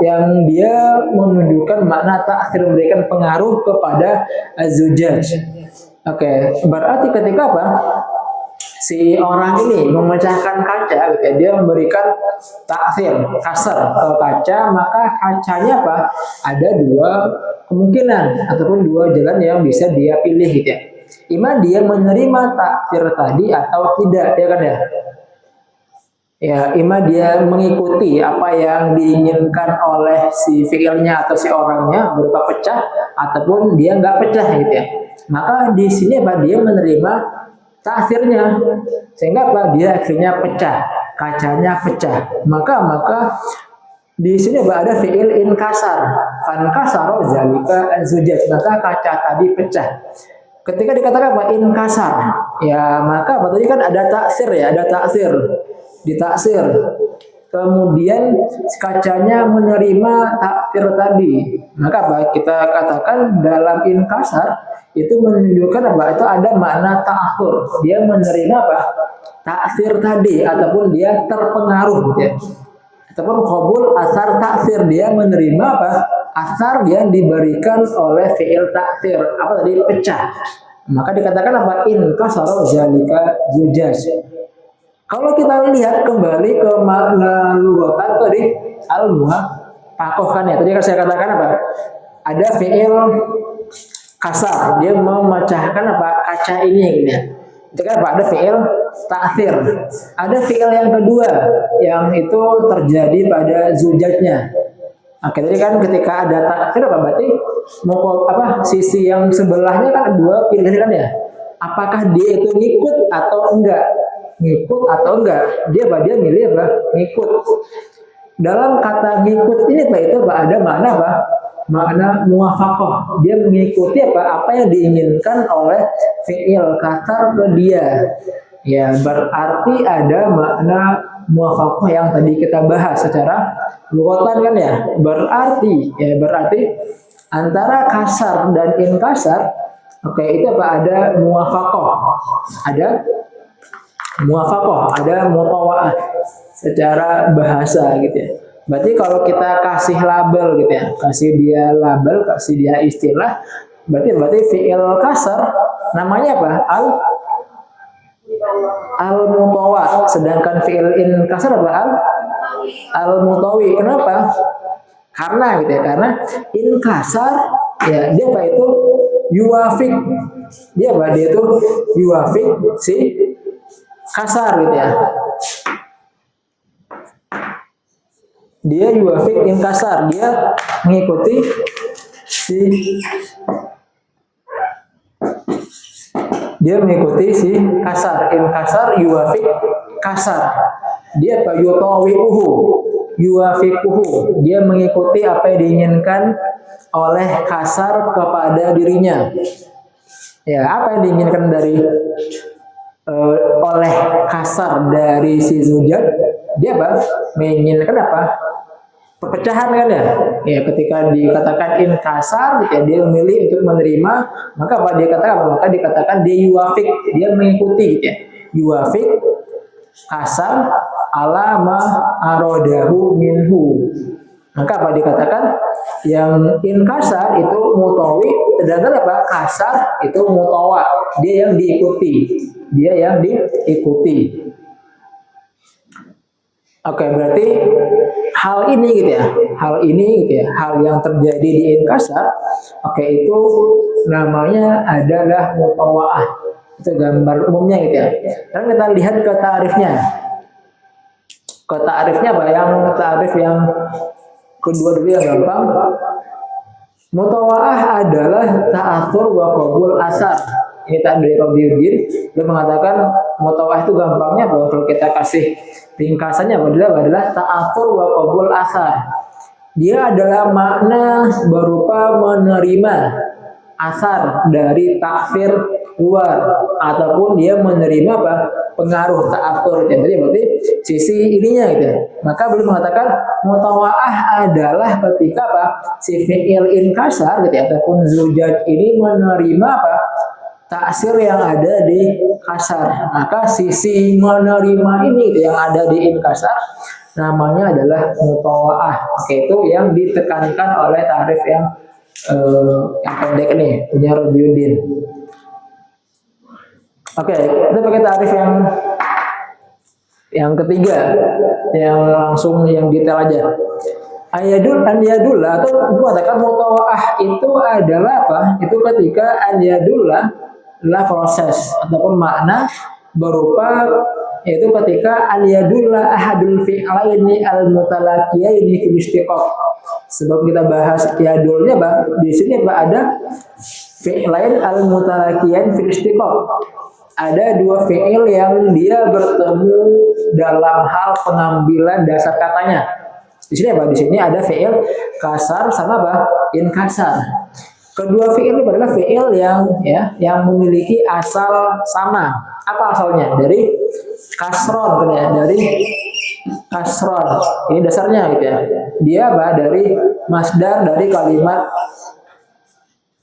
yang dia menunjukkan makna takfir, memberikan pengaruh kepada zujaj. Oke, berarti ketika apa? Si orang ini memecahkan kaca, gitu, dia memberikan takfir, kasar ke kaca, maka kacanya apa? Ada dua kemungkinan ataupun dua jalan yang bisa dia pilih gitu ya. Ima dia menerima takfir tadi atau tidak, ya kan ya? Ya, ima dia mengikuti apa yang diinginkan oleh si fiilnya atau si orangnya berupa pecah, ataupun dia nggak pecah gitu ya. Maka di sini apa? Dia menerima takfirnya, sehingga apa? Dia akhirnya pecah, kacanya pecah. Maka di sini ada fiil inkasar, fan kasaro zalika zujaj, maka kaca tadi pecah. Ketika dikatakan apa? Inkasar, ya maka tadi kan ada taksir ya, ada taksir, ditaksir. Kemudian kacanya menerima takfir tadi. Maka apa? Kita katakan dalam inkasar itu menunjukkan apa? Itu ada makna ta'khur. Dia menerima apa? Takfir tadi, ataupun dia terpengaruh gitu ya. Ataupun qabul asar takfir, dia menerima apa? Asar yang diberikan oleh fi'il takfir. Apa tadi? Pecah. Maka dikatakan apa? Inkasara zalika zujaj. Kalau kita lihat kembali ke makna lughatan tadi al-muwaffaqah kan ya. Tadi kan saya katakan apa? Ada fi'il kasar, dia memecahkan apa? Kaca ini gitu ya. Itu kan apa? Ada fi'il ta'thir. Ada fi'il yang kedua yang itu terjadi pada zujajnya. Oke, tadi kan ketika ada ta'thir apa berarti sisi yang sebelahnya kan dua pilihan kan ya. Apakah dia itu ngikut atau enggak? Ngikut atau enggak? Dia milih apa? Ngikut. Dalam kata ngikut ini Pak itu ada makna apa? Makna muwafaqah. Dia mengikuti apa yang diinginkan oleh fi'il kasar ke dia. Ya, berarti ada makna muwafaqah yang tadi kita bahas secara lughatan kan ya. Berarti antara kasar dan inkasar, oke, itu apa? Ada muwafaqah. Ada muwafaqah, ada mutawa'ah secara bahasa gitu ya. Berarti kalau kita kasih label gitu ya, kasih dia label, kasih dia istilah, berarti fi'il kasar namanya apa? Al-mutawa. Sedangkan fi'il inkasar apa? Al-mutawi. Kenapa? Karena gitu ya, karena inkasar ya dia apa itu yuwafik. Dia itu yuwafik si kasar gitu ya. Dia yuwafik inkasar, dia mengikuti dia mengikuti si kasar. In kasar yuwafik kasar. Dia apa? Yuwafiquhu. Dia mengikuti apa yang diinginkan oleh kasar kepada dirinya. Ya, apa yang diinginkan dari oleh kasar dari si Zujat? Dia apa? Menginginkan apa? Perpecahan kan ya? Ya, ketika dikatakan in kasar, ya, dia memilih untuk menerima, maka apa dia katakan? Maka dikatakan dia yuwafik, dia mengikuti gitu ya. Yuwafik kasar ala ma arodahu minhu. Maka apa dikatakan? Yang in kasar itu mutawi, sedangkan apa? Kasar itu mutawa. Dia yang diikuti. Dia yang diikuti. Oke, berarti hal ini gitu ya. Hal ini gitu ya. Hal yang terjadi di in kasar, oke, itu namanya adalah mutawaah. Itu gambar umumnya gitu ya. Sekarang kita lihat ke ta'rifnya. Ke ta'rifnya apa? Yang ta'rif yang kedua dulu yang gampang. Mutawaah adalah ta'atsur wa qabul asar. Ini tadi dari Rabiuddin, dia mengatakan mutawaah itu gampangnya bahwa kalau kita kasih ringkasannya adalah ta'atsur wa qabul asar. Dia adalah makna berupa menerima asar dari takfir luar ataupun dia menerima apa? Pengaruh ta'atur. Jadi berarti sisi ininya gitu. Maka belum mengatakan mutawaah adalah ketika apa? Si fi'il inkasar gitu ya, ataupun zujaj ini menerima apa? Taksir yang ada di kasar. Maka sisi menerima ini gitu, yang ada di inkasar namanya adalah mutawaah. Oke, itu yang ditekankan oleh tarif yang pendek nih punya Rabiuddin. Oke, kita pakai tarif yang ketiga, yang langsung yang detail aja. An-yadullah atau mengatakan mutawaah itu adalah apa? Itu ketika an-yadullah adalah proses ataupun makna berupa, yaitu ketika an-yadullah ahadul fi'laini al-mutalaqiyaini fil istiqaq. Sebab kita bahas yadulnya, Pak, di sini Pak ada fi'lain al-mutalaqiyan fil istiqaq. Ada dua fi'il yang dia bertemu dalam hal pengambilan dasar katanya. Di sini apa? Di sini ada fi'il kasar sama apa? In kasar. Kedua fi'il ini adalah fi'il yang memiliki asal sama. Apa asalnya? Dari kasron, kan ya? Dari kasron. Ini dasarnya gitu ya. Dia apa? Dari masdar dari kalimat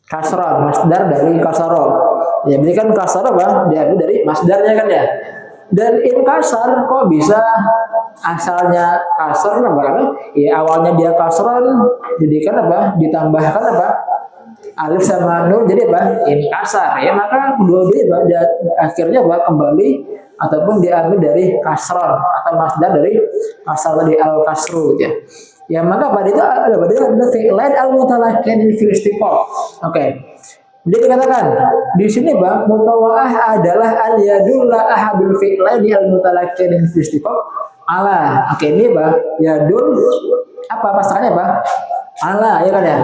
kasron, masdar dari kasaro. Ya, ini kan kasar apa? Diambil dari masdarnya kan ya. Dan in kasar kok bisa asalnya kasar apa? Karena ya awalnya dia kasron, jadi kan apa? Ditambahkan apa? Alif sama nun, jadi apa? In kasar. Ya, maka kedua-duanya akhirnya apa? Kembali ataupun diambil dari kasron atau masdar dari kasar tadi al kasru ya. Ya, maka pada itu ada fi'lan al-mutalaqiyan fil istiqaq. Oke. Dia dikatakan di sini Bang, mutawaah adalah al-yadullah ahadul fi'laini al-mutalaqiyan fil istiqaq ala. Oke, ini Bang, yadul apa pasangannya Bang? Ala, ya kan ya?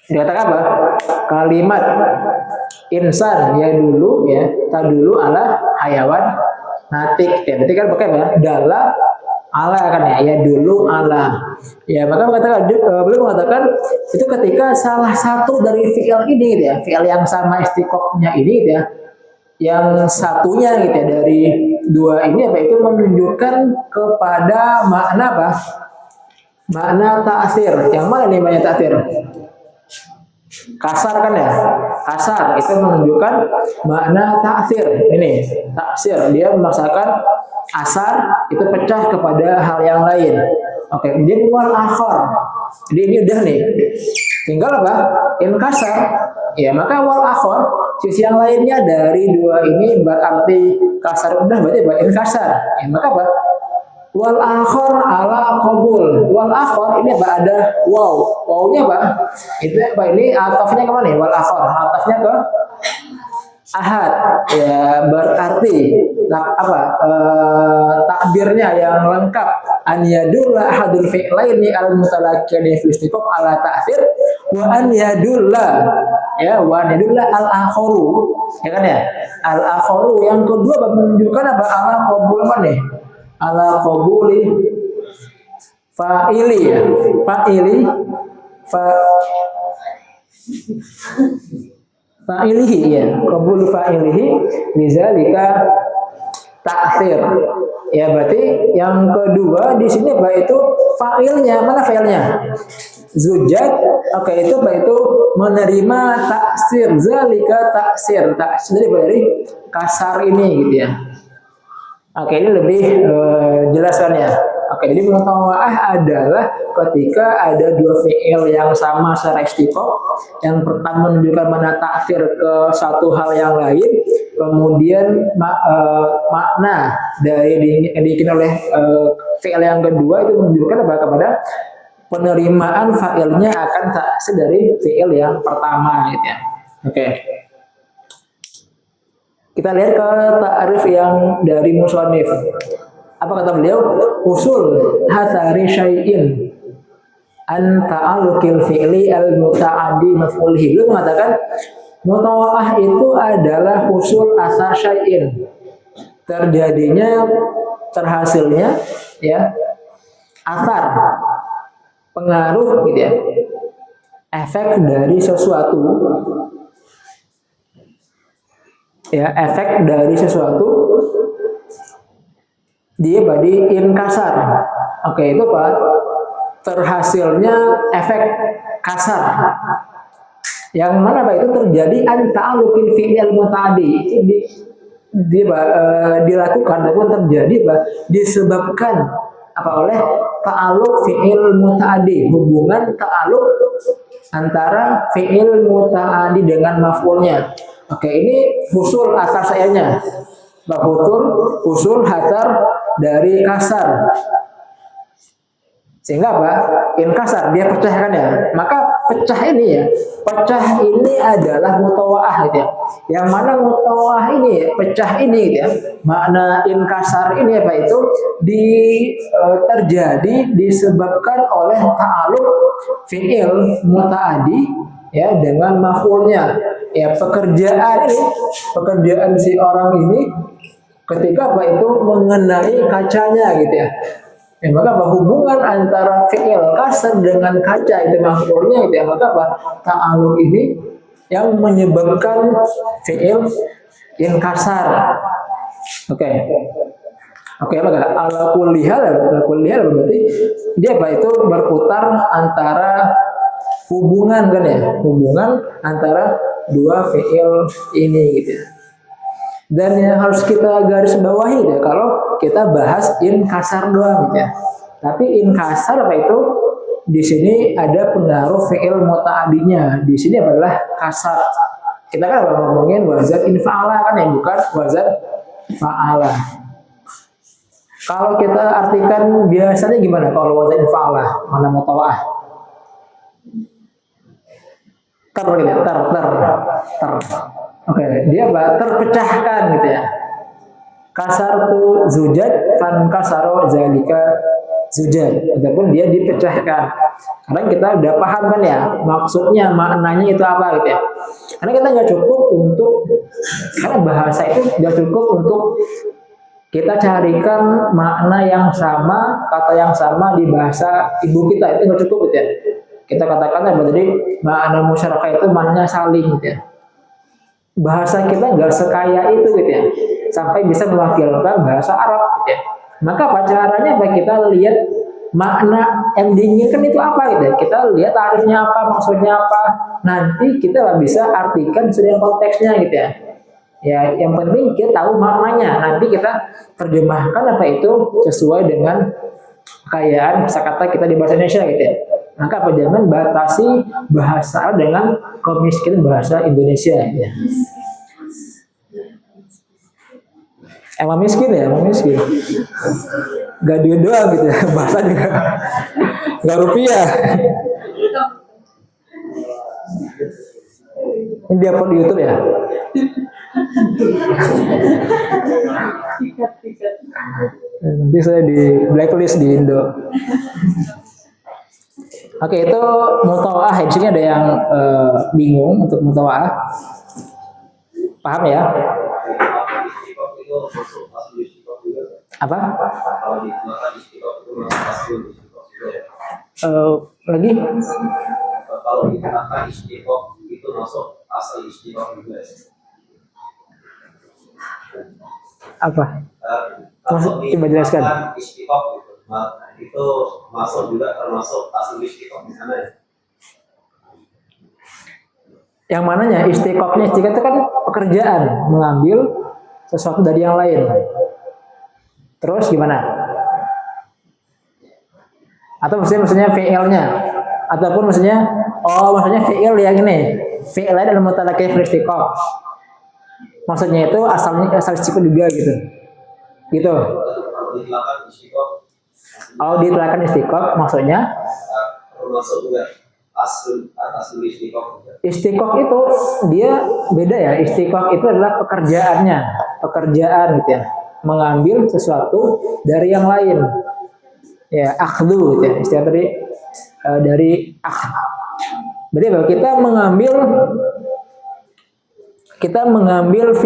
Dikatakan apa? Kalimat insan ya dulu ya, tadulu ala hayawan natik. Ya, berarti kan pakai apa? Dalam ala kan ya dulu ala. Ya, maka belum mengatakan itu ketika salah satu dari fi'il ini gitu ya, fi'il yang sama istiqoqnya ini gitu ya, yang satunya gitu ya dari dua ini apa itu menunjukkan kepada makna apa? Makna ta'sir. Yang mana nih makna ta'sir? Kasar kan ya? Kasar itu menunjukkan makna ta'sir. Ini ta'sir, dia memaksakan asar itu pecah kepada hal yang lain. Oke, kemudian wal akhar. Jadi ini udah nih. Tinggal apa? In kasar. Ya, maka wal akhar sisi yang lainnya dari dua ini berarti kasar udah berarti apa? In kasar. Ya, maka apa? Wal akhar ala qabul. Wal akhar ini apa? Ada waw. Wawnya apa? Itu apa? Ini atafnya kemana nih? Wal akhar. Atafnya ke ahad. Ya, berarti takbirnya yang lengkap an yadulla ahadul fi'laini al mutalaqqiyaini fil istiqaq ala ta'thir wa an yadulla al akharu, ya kan ya, al akharu yang kedua menunjukkan apa, ala qabul mana, ala qabuli fa'ili ya, fa'ilihi ya, qabul fa'ilihi bizalika ta'thir. Ya berarti yang kedua di sini apa itu fa'ilnya, mana fa'ilnya? Zujat, oke itu apa itu menerima taksir, zalika taksir dari kasar ini gitu ya. Oke ini lebih jelaskan ya. Oke jadi mutawa'ah adalah ketika ada dua fi'il yang sama secara istiqaq, yang pertama menunjukkan mana taksir ke satu hal yang lain, kemudian makna dari yang diinginkan oleh fi'il yang kedua itu menunjukkan apa, kepada penerimaan fa'ilnya akan taksir dari fi'il yang pertama gitu ya. Oke. Kita lihat ke ta'rif yang dari musannif. Apa kata beliau? Usul hatsari syai'in an ta'alluqil fi'li al-muta'addi maf'ulhi. Beliau mengatakan mutawa'ah itu adalah usul asar syai'in, terjadinya, terhasilnya ya asar, pengaruh gitu ya, efek dari sesuatu ya, efek dari sesuatu dia badi inkasar. Oke itu apa, terhasilnya efek kasar yang mana Pak itu terjadi an ta'alluqil fi'il muta'addi, dilakukan ataupun terjadi Pak disebabkan apa, oleh ta'alluq fi'il muta'addi, hubungan ta'alluq antara fi'il muta'addi dengan maf'ulnya. Oke ini usul asar sayanya, usul hasar dari kasar, sehingga apa, inkasar dia pecahkan ya, maka pecah ini adalah mutawa'ah gitu ya, yang mana mutawa'ah ini pecah ini gitu ya, makna inkasar ini apa itu terjadi disebabkan oleh ta'alluq fi'il muta'addi ya dengan maf'ulnya ya, pekerjaan si orang ini ketika apa itu mengenai kacanya gitu ya. Maka apa hubungan antara fi'il kasar dengan kaca itu maf'ulnya gitu ya, maka apa ta'alluq ini yang menyebabkan fi'il yang kasar. Oke, maka ala kulli hal berarti dia apa itu berputar antara hubungan kan ya, hubungan antara dua fi'il ini gitu ya. Dan yang harus kita garis bawahi ya, kalau kita bahas inkasar doang gitu ya. Tapi inkasar apa itu? Di sini ada pengaruh fi'il muta'adinya. Di sini adalah kasar. Kita kan ngomongin wazan infa'ala kan ya, bukan wazan fa'ala. Kalau kita artikan biasanya gimana kalau wazan infa'ala? Mana mutawa'ah? Ter. Oke, dia apa? Terpecahkan gitu ya. Kasar tu zujad fan kasaro zalika zujad, ataupun dia dipecahkan. Karena kita udah paham kan ya maksudnya, maknanya itu apa gitu ya. Karena kita nggak cukup untuk, karena bahasa itu nggak cukup untuk kita carikan makna yang sama, kata yang sama di bahasa ibu kita, itu nggak cukup gitu ya. Kita katakan tadi makna musyarakah itu maknanya saling gitu ya. Bahasa kita nggak sekaya itu gitu ya, sampai bisa mewakilkan bahasa Arab gitu ya. Maka apa caranya? Kita lihat makna yang diinginkan itu apa gitu ya. Kita lihat tarifnya apa, maksudnya apa. Nanti kita bisa artikan sesuai konteksnya gitu ya. Ya, yang penting kita tahu maknanya. Nanti kita terjemahkan apa itu sesuai dengan kekayaan kosakata kita di bahasa Indonesia gitu ya. Maka apa, jangan batasi bahasa dengan kemiskinan bahasa Indonesia gitu ya. Emang miskin ya, emang miskin. Gak duit doang gitu ya, bahasa juga gak rupiah. Ini dia upload di YouTube ya. Nanti saya di blacklist di Indo. Oke, itu mutawaah. Di sini ada yang bingung untuk mutawaah. Paham ya? Apa? Lagi? Kalau dikatakan istiqomah itu masuk asal istiqomah juga. Apa? Maksud, coba jelaskan. Istiqomah itu masuk juga termasuk asal istiqomah di sana ya. Yang mananya istiqomahnya? Istiqomah itu kan pekerjaan, mengambil sesuatu dari yang lain. Terus gimana? Atau maksudnya fi'ilnya? Ataupun maksudnya fi'il yang ini. Fi'il lain dalam mutalaqi istiqomah. Maksudnya itu asal istiqomah juga gitu. Gitu. Kalau ditelakan istiqomah maksudnya termasuk juga asal istiqomah. Istiqomah itu dia beda ya. Istiqomah itu adalah pekerjaan gitu ya. Mengambil sesuatu dari yang lain. Ya, akhdhu gitu ya. Istilah tadi dari akhd. Berarti apa? Kita mengambil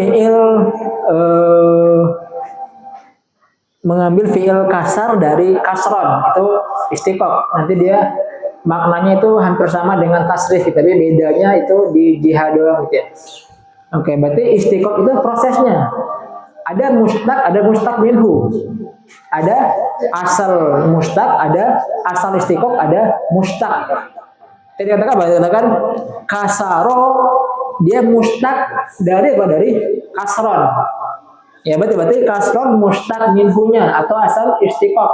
fi'il kasar dari kasron, itu istiqomah. Nanti dia maknanya itu hampir sama dengan tasrif, tapi bedanya itu di jihad doang gitu ya. Oke, berarti istiqomah itu prosesnya. Ada mustaq minhu. Ada asal mustaq, ada asal istiqomah, ada mustaq. Tadi katakan kasaro, dia mustaq dari apa? Dari kasron. Ya berarti kasron mustaq minhunya atau asal istiqomah.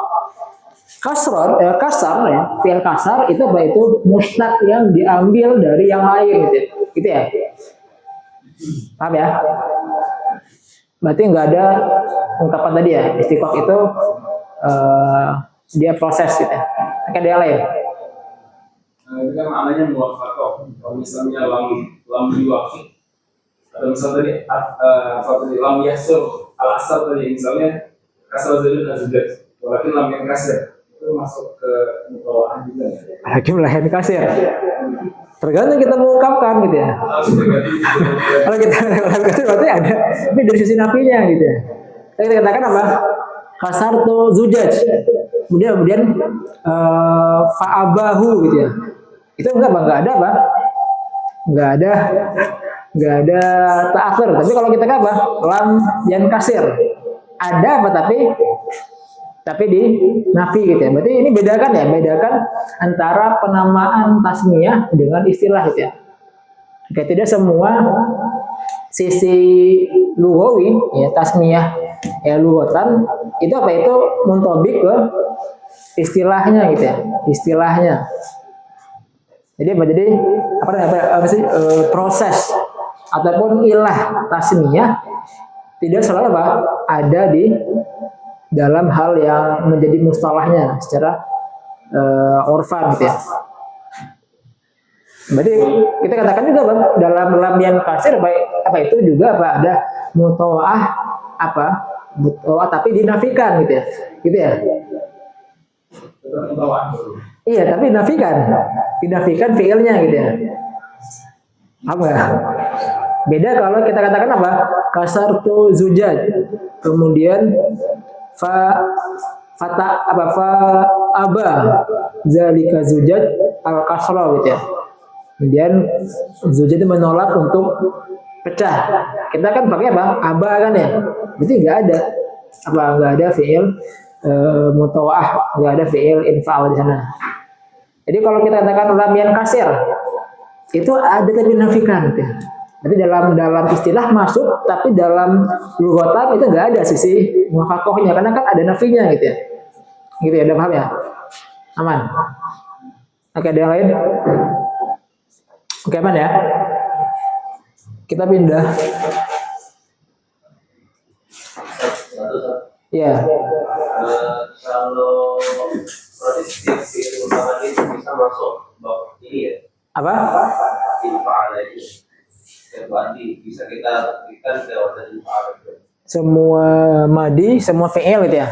Kasron, kasar ya, fi'il kasar itu apa? Itu mustaq yang diambil dari yang lain gitu ya. Paham ya? Berarti nggak ada ungkapan tadi ya, istiqomah itu dia proses gitu ya. Kayak dia lain. Itu kan maknanya muwafaqah. Kalau misalnya lam yuwafiq, atau misalnya tadi lam yasur al asar tadi, misalnya kasar zaidun azujat, walaupun lam yang kasir itu masuk ke mutawaan juga. Hakim lain kasir. Tergantung kita mengungkapkan gitu ya. Kalau kita kasir berarti ada, tapi dari sisi nafinya gitu ya. Kita katakan apa? Kasar tuh zujaj. Kemudian fa'abahu gitu ya. Itu enggak ada apa? Enggak ada ta'akhir. Tapi kalau kita apa? Lam yan kasir. Ada apa tapi di nafi gitu ya. Berarti ini bedakan antara penamaan tasmiyah dengan istilah gitu ya. Oke, tidak semua sisi lughawi ya tasmiyah ya lughatan itu apa itu muntobik ke istilahnya gitu ya. Istilahnya. Jadi apa sih proses ataupun ilah tasmiyah tidak selalu ada di dalam hal yang menjadi mustalahnya secara urfan gitu ya. Berarti kita katakan juga dalam lam yang kasir apa itu juga ada mutawaah tapi dinafikan gitu ya. Gitu ya. Iya, tapi dinafikan fiilnya gitu ya. Apa? Beda kalau kita katakan apa? Kasartu zujaj. Kemudian fa aba zalika zujaj al kasra gitu ya. Kemudian zujaj itu menolak untuk pecah. Kita kan pakai apa? Aba kan ya. Berarti enggak ada fiil mutawaah, enggak ada fiil infa'al di sana. Jadi kalau kita katakan lam yan kasir itu ada tapi dinafikan gitu. Jadi dalam istilah masuk, tapi dalam lughatan itu nggak ada sisi muwafaqahnya karena kan ada nafinya gitu ya. Gitu ya, udah paham ya? Aman. Oke, ada yang lain? Oke, aman ya? Kita pindah. Ya. Kalau berarti setiap fi'il utama itu bisa masuk bab ini ya. Apa? Infa'al itu. Berarti bisa kita berikan lewat infa'al itu. semua madi, semua fi'il gitu ya.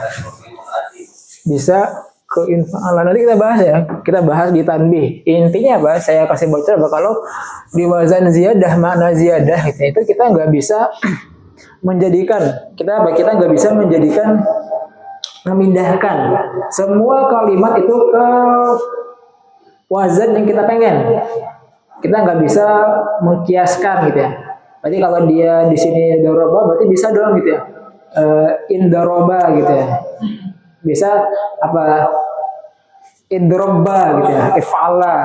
Bisa ke infa'ala. Nanti kita bahas ya. Kita bahas di tanbih. Intinya apa? Saya kasih bocor bahwa kalau di wazan ziyadah, makna ziyadah gitu, itu kita nggak bisa menjadikan, kita nggak bisa menjadikan, memindahkan semua kalimat itu ke wazan yang kita pengen. Kita nggak bisa mengkiaskan gitu ya. Berarti kalau dia di sini doroba, berarti bisa dong gitu ya. Indoroba gitu ya. Bisa apa? Idroba gitu ya. Ifala.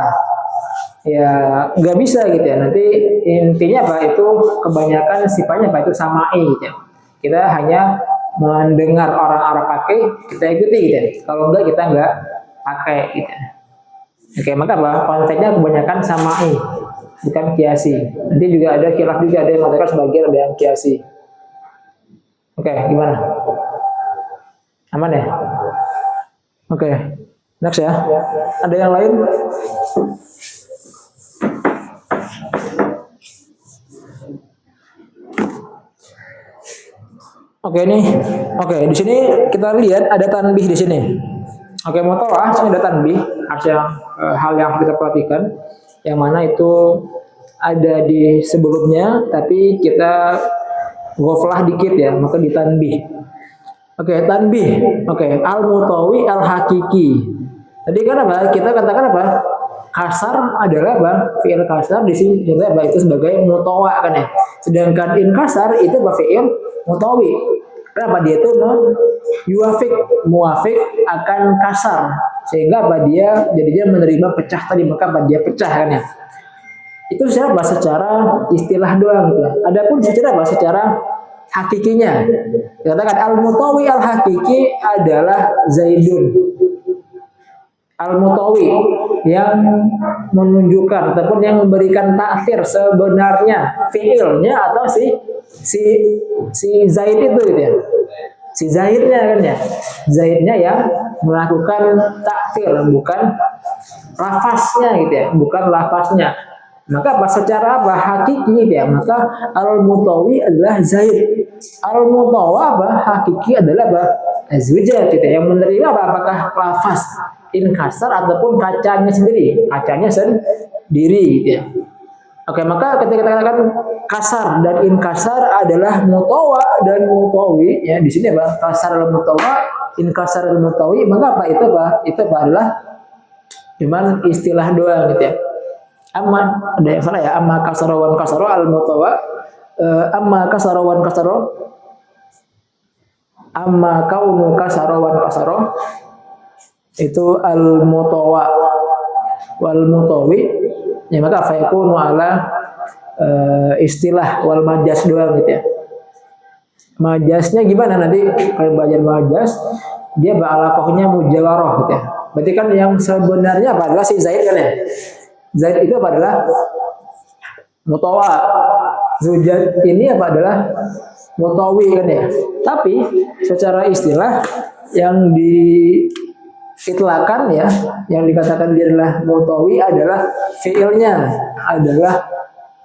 Ya nggak bisa gitu ya. Nanti intinya apa? Itu kebanyakan sifatnya apa? Itu samai gitu ya. Kita hanya mendengar orang Arab pakai, kita ikuti gitu ya. Kalau enggak kita nggak pakai gitu ya. Oke, maka apa? Konsepnya kebanyakan samai, bukan kiasi. Nanti juga ada khilaf juga, ada yang mengatakan sebagian, ada yang kiasi. Oke, gimana? Aman ya? Oke, next ya. Ada yang lain? Oke nih, oke di sini kita lihat ada tanbih di sini. Oke, mutawah sini ada tanbih, ada hal yang harus kita perhatikan, yang mana itu ada di sebelumnya, tapi kita ghaflah dikit ya, maka ditanbih. Oke, tanbih. Oke, al-mutawi al-hakiki. Tadi kan apa? Kita katakan apa? Kasar adalah apa? Fi'il kasar di sini juga apa? Itu sebagai mutawa kan ya. Sedangkan in kasar itu apa? Fi'il mutawi. Kenapa dia itu muafik akan kasar, sehingga apa dia jadinya menerima pecah tadi, maka apa dia pecah kan ya. Itu secara istilah doang gitu. Adapun secara secara hakikinya, dikatakan al-mutawi al-hakiki adalah Zaidun. Al-mutawi yang menunjukkan ataupun yang memberikan ta'thir sebenarnya fiilnya atau si Zaid itu gitu ya. Si Zaidnya kan ya. Zaidnya yang melakukan ta'thir, bukan lafaznya gitu ya, bukan lafaznya. Maka apa secara apa hakiki gitu ya, maka al-mutawi adalah Zaid. Al-mutawa apa hakiki adalah apa azwajah gitu ya, yang menerima apa apakah lafaz inkasar ataupun kacanya sendiri, gitu ya. Oke, maka ketika kita katakan kasar dan inkasar adalah mutawa dan mutawi ya, di sini apa kasar dan mutawa, inkasar dan mutawi, maka apa itu adalah cuman istilah doang gitu ya. Amma ada yang salah ya, amma kasarawan kasaro al mutawa, amma kasarawan kasaro, amma kaunu kasarawan kasaro itu al mutawa wal mutawi ya, maka fayakunu ala istilah wal majas doang gitu ya. Majasnya gimana nanti kalau belajar majas, dia ba'alakohnya mujawaroh gitu ya. Berarti kan yang sebenarnya apa adalah si Zaid kan ya. Zaid itu apa adalah mutawa, Zujad ini apa adalah mutawi kan ya. Tapi secara istilah yang diitlakan ya, yang dikatakan dia adalah mutawi adalah fiilnya, adalah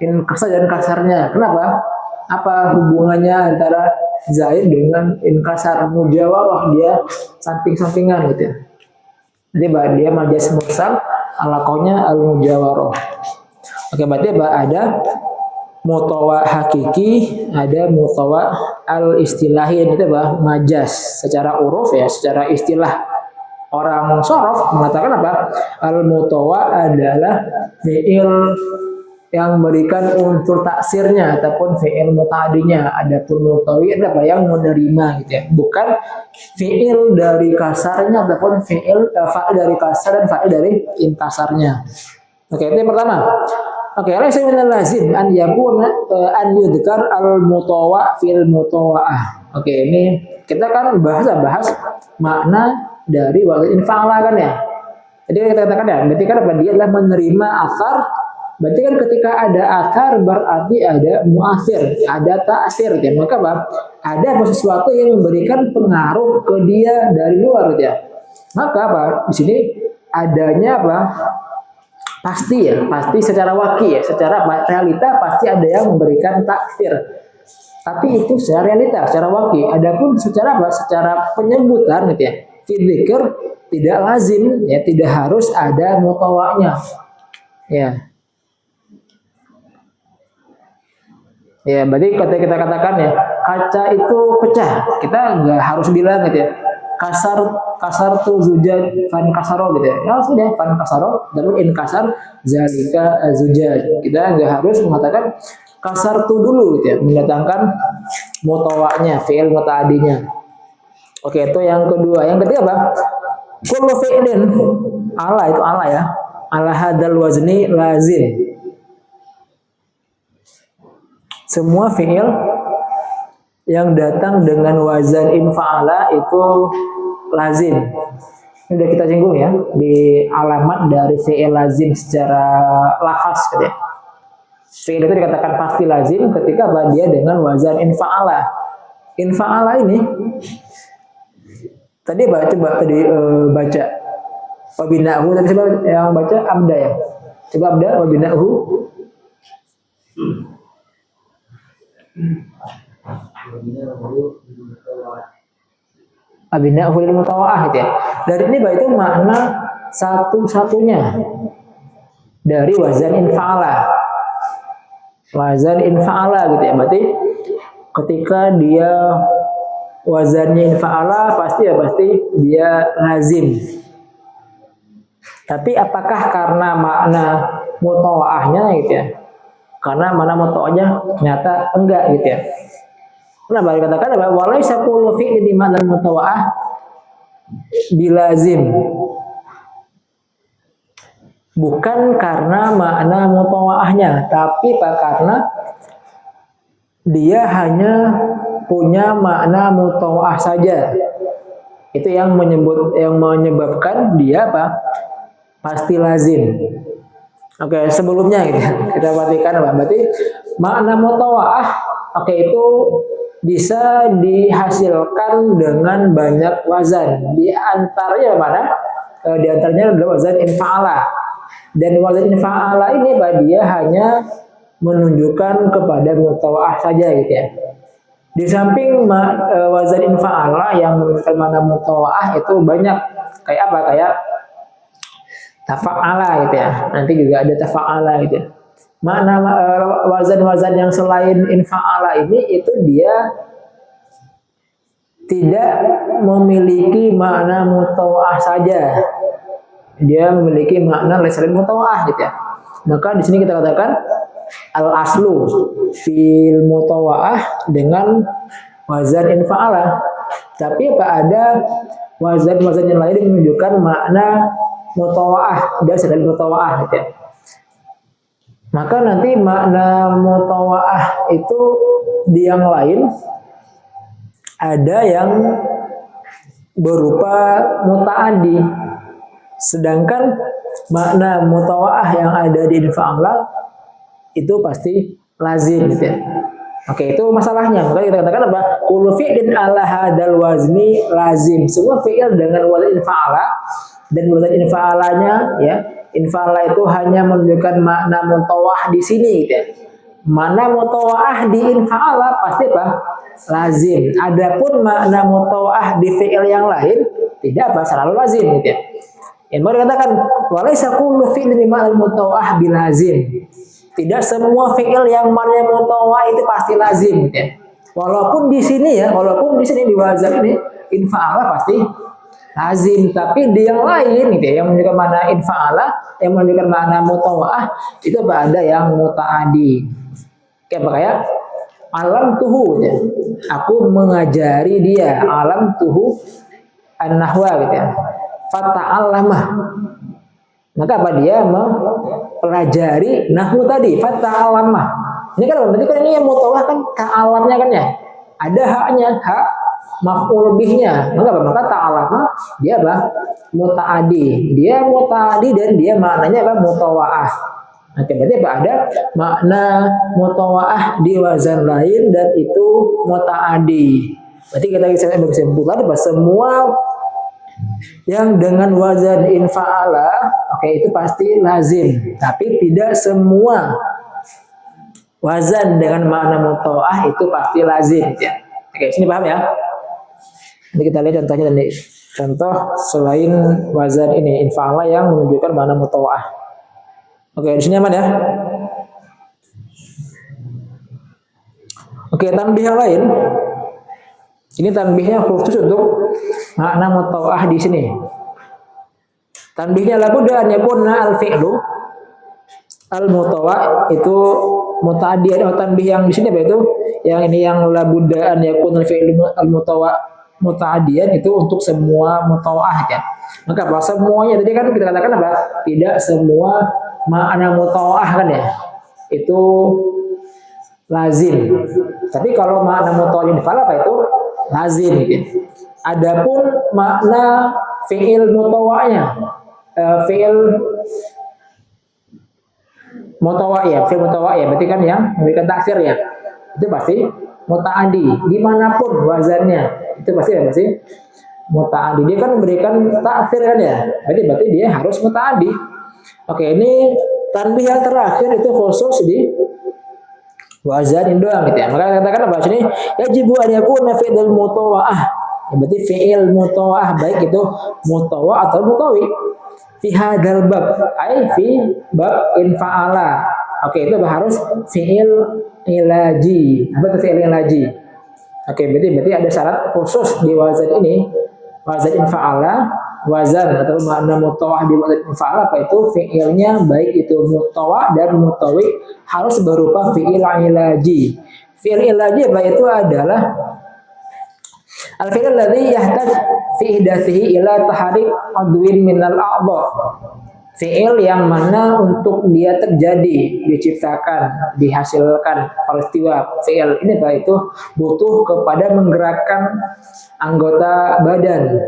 inkasar dan kasarnya. Kenapa? Apa hubungannya antara Zaid dengan inkasar? Mujawarah, dia samping-sampingan gitu ya. Jadi dia majas mursal, alakohnya al-mujawarah. Oke, berarti ada mutawa hakiki, ada mutawa al-istilahi. Itu majas secara uruf ya, secara istilah. Orang sorof mengatakan apa? Al-mutawa adalah fi'il yang memberikan unsur taksirnya ataupun fi'il muta'adinya. Adapun mutawi adalah yang menerima gitu ya. Bukan fi'il dari kasarnya ataupun fa'il dari kasar dan fa'il dari inkasarnya. Oke, itu yang pertama. Oke, laisa minal lazim an yakuna an yudhkar al-mutawa fil mutawa'ah. Oke, ini kita kan bahas makna dari wal infa'ala kan ya. Jadi kita katakan ya, berarti kan dia adalah menerima asar. Berarti kan ketika ada akar berarti ada muasir, ada ta'sir ya. Maka apa? Ada sesuatu yang memberikan pengaruh ke dia dari luar ya. Maka apa? Di sini adanya apa? Pasti ya, pasti secara waki ya, secara realita pasti ada yang memberikan ta'sir. Tapi itu secara realita, secara waki. Adapun secara apa? Secara penyebutan gitu ya. Fi dzikr tidak lazim ya, tidak harus ada mutawanya. Ya. Ya, berarti ketika kita katakan ya, kaca itu pecah, kita nggak harus bilang gitu ya. Kasar tuh zujaj fan kasaro gitu ya. Ya sudah fan kasaro, namun in kasar zalika zujaj. Kita nggak harus mengatakan kasar tuh dulu gitu ya, mendatangkan mutawanya, fi'il muta'adinya. Oke, itu yang kedua. Yang ketiga apa? Kullu fi'lin ala itu ala ya. Ala hadal wazni lazim. Semua fi'il yang datang dengan wazan infa'ala itu lazim. Ini sudah kita singgung ya di alamat dari fi'il lazim secara lafaz gitu ya. Fi'il itu dikatakan pasti lazim ketika dia dengan wazan infa'ala. Infa'ala ini tadi baca wabinahu, tapi coba yang baca abda ya. Coba abda wabinahu. Abinahu lil mutawa'ah gitu ya. Dari ini itu makna satu-satunya dari wazan infa'ala. Wazan infa'ala gitu ya. Berarti ketika dia wazannya infa'ala pasti dia lazim. Tapi apakah karena makna mutawa'ahnya gitu ya? Karena mana mutawa'ahnya ternyata enggak gitu ya. Kenapa dikatakan bahwa walaysa kullu fi'lin ma'na mutawa'ah bilazim. Bukan karena makna mutawa'ahnya, tapi karena dia hanya punya makna mutawa'ah saja. Itu yang menyebabkan dia apa? Pasti lazim. Oke, sebelumnya gitu. Kita perhatikan apa? Berarti makna mutawa'ah itu bisa dihasilkan dengan banyak wazan. Di antaranya mana? Di antaranya adalah wazan infa'ala. Dan wazan infa'ala ini dia hanya menunjukkan kepada mutawa'ah saja gitu ya. Di samping wazan infa'ala yang menunjukkan mana mutawa'ah itu banyak. Kayak apa? Kayak tafa'ala gitu ya. Nanti juga ada tafa'ala gitu ya. Makna wazan-wazan yang selain infa'ala ini itu dia tidak memiliki makna mutawa'ah saja. Dia memiliki makna selain mutawa'ah gitu ya. Maka di sini kita katakan al-aslu fil mutawa'ah dengan wazan infa'ala. Tapi ada wazan-wazan yang lain yang menunjukkan makna mutawa'ah dan selain mutawa'ah gitu ya. Maka nanti makna mutawa'ah itu di yang lain ada yang berupa muta'addi. Sedangkan makna mutawa'ah yang ada di infa'ala itu pasti lazim gitu ya. Oke, itu masalahnya. Maka kita katakan apa? Kullu fi'lin ala hadal wazni lazim. Semua fi'il dengan wazan infa'ala dan wazan infa'alanya ya. Infa'ala itu hanya menunjukkan makna mutawa'ah di sini gitu ya. Mana mutawa'ah di infa'ala pasti apa? Lazim. Adapun makna mutawa'ah di fi'il yang lain tidak selalu lazim gitu ya. Yang mau dikatakan walaysa kullu fi'lin ma'al mutawa'ah bilazim. Tidak semua fi'il yang maknanya mutawa'ah itu pasti lazim gitu ya. Walaupun di sini di wazan ini infa'ala pasti lazim, tapi di yang lain gitu ya, yang menunjukkan makna infa'ala, yang menunjukkan makna mutawa'ah itu ada yang muta'adi. Kayak alam tuhu gitu ya. Aku mengajari dia, alam tuhu an-nahwa gitu ya. Fata'allamah. Maka apa dia mempelajari nahwu tadi, fata'allamah. Ini kan berarti kan ini yang mutawa'ah kan ta'alamnya kan ya. Ada haknya, hak maf'ul bihnya. Maka ta'allamah dia muta'adi. Dia muta'adi dan dia maknanya mutawa'ah. Nah, berarti ada makna mutawa'ah di wazan lain dan itu muta'adi. Berarti kita bisa berkesimpulan bahwa semua yang dengan wazan infa'ala itu pasti lazim, tapi tidak semua wazan dengan makna mutawa'ah itu pasti lazim ya. Oke, sini paham ya? Nanti kita lihat contohnya tadi. Contoh selain wazan ini infa'ala yang menunjukkan makna mutawa'ah. Oke, di sini aman ya? Oke, tanbih yang lain. Ini tanbihnya khusus untuk makna mutawa'ah di sini. Tanbihnya labudda an yakunna al-fi'lu al-mutawa itu muta'addiyan atau tanbih yang di sini apa itu? Yang ini yang labudda an yakunna al-fi'lu al-mutawa muta'addiyan itu untuk semua mutawa'ah kan. Maka apa? Semuanya tadi kan kita katakan apa? Tidak semua makna mutawa'ah kan ya. Itu lazim. Tapi kalau makna mutawa'ah yang difa'al apa itu? Lazim gitu. Adapun makna fi'il mutawa'nya fi'il mutawa ya, berarti kan yang memberikan taksir ya. Itu pasti muta'addi dimanapun wazannya. Itu pasti muta'addi. Dia kan memberikan taksir kan ya. Berarti dia harus muta'addi. Oke, ini tanbih yang terakhir itu khusus di wazan ini doang gitu ya. Maka katakan apa sini? Yajibu an yakuna fi'il mutawa'ah. Ya, berarti fi'il mutawa'ah baik itu mutawa atau mutawi. Fi hadzal bab ai fi bab infa'ala. Oke, itu harus fi'il ilaji. Apa itu fi'il ilaji? Oke, berarti ada syarat khusus di wazan ini. Wazan infa'ala, wazan atau makna mutawah di wazan infa'ala apa itu fi'ilnya baik itu mutawa dan mutawi harus berupa fi'il ilaji. Fi'il ilaji apa itu adalah al-fi'il alladhi yahtaj fi ihdatsihi ila tahrik adwin minal a'dha. Fi'il yang mana untuk dia terjadi, diciptakan, dihasilkan peristiwa fi'il ini apa itu butuh kepada menggerakkan anggota badan.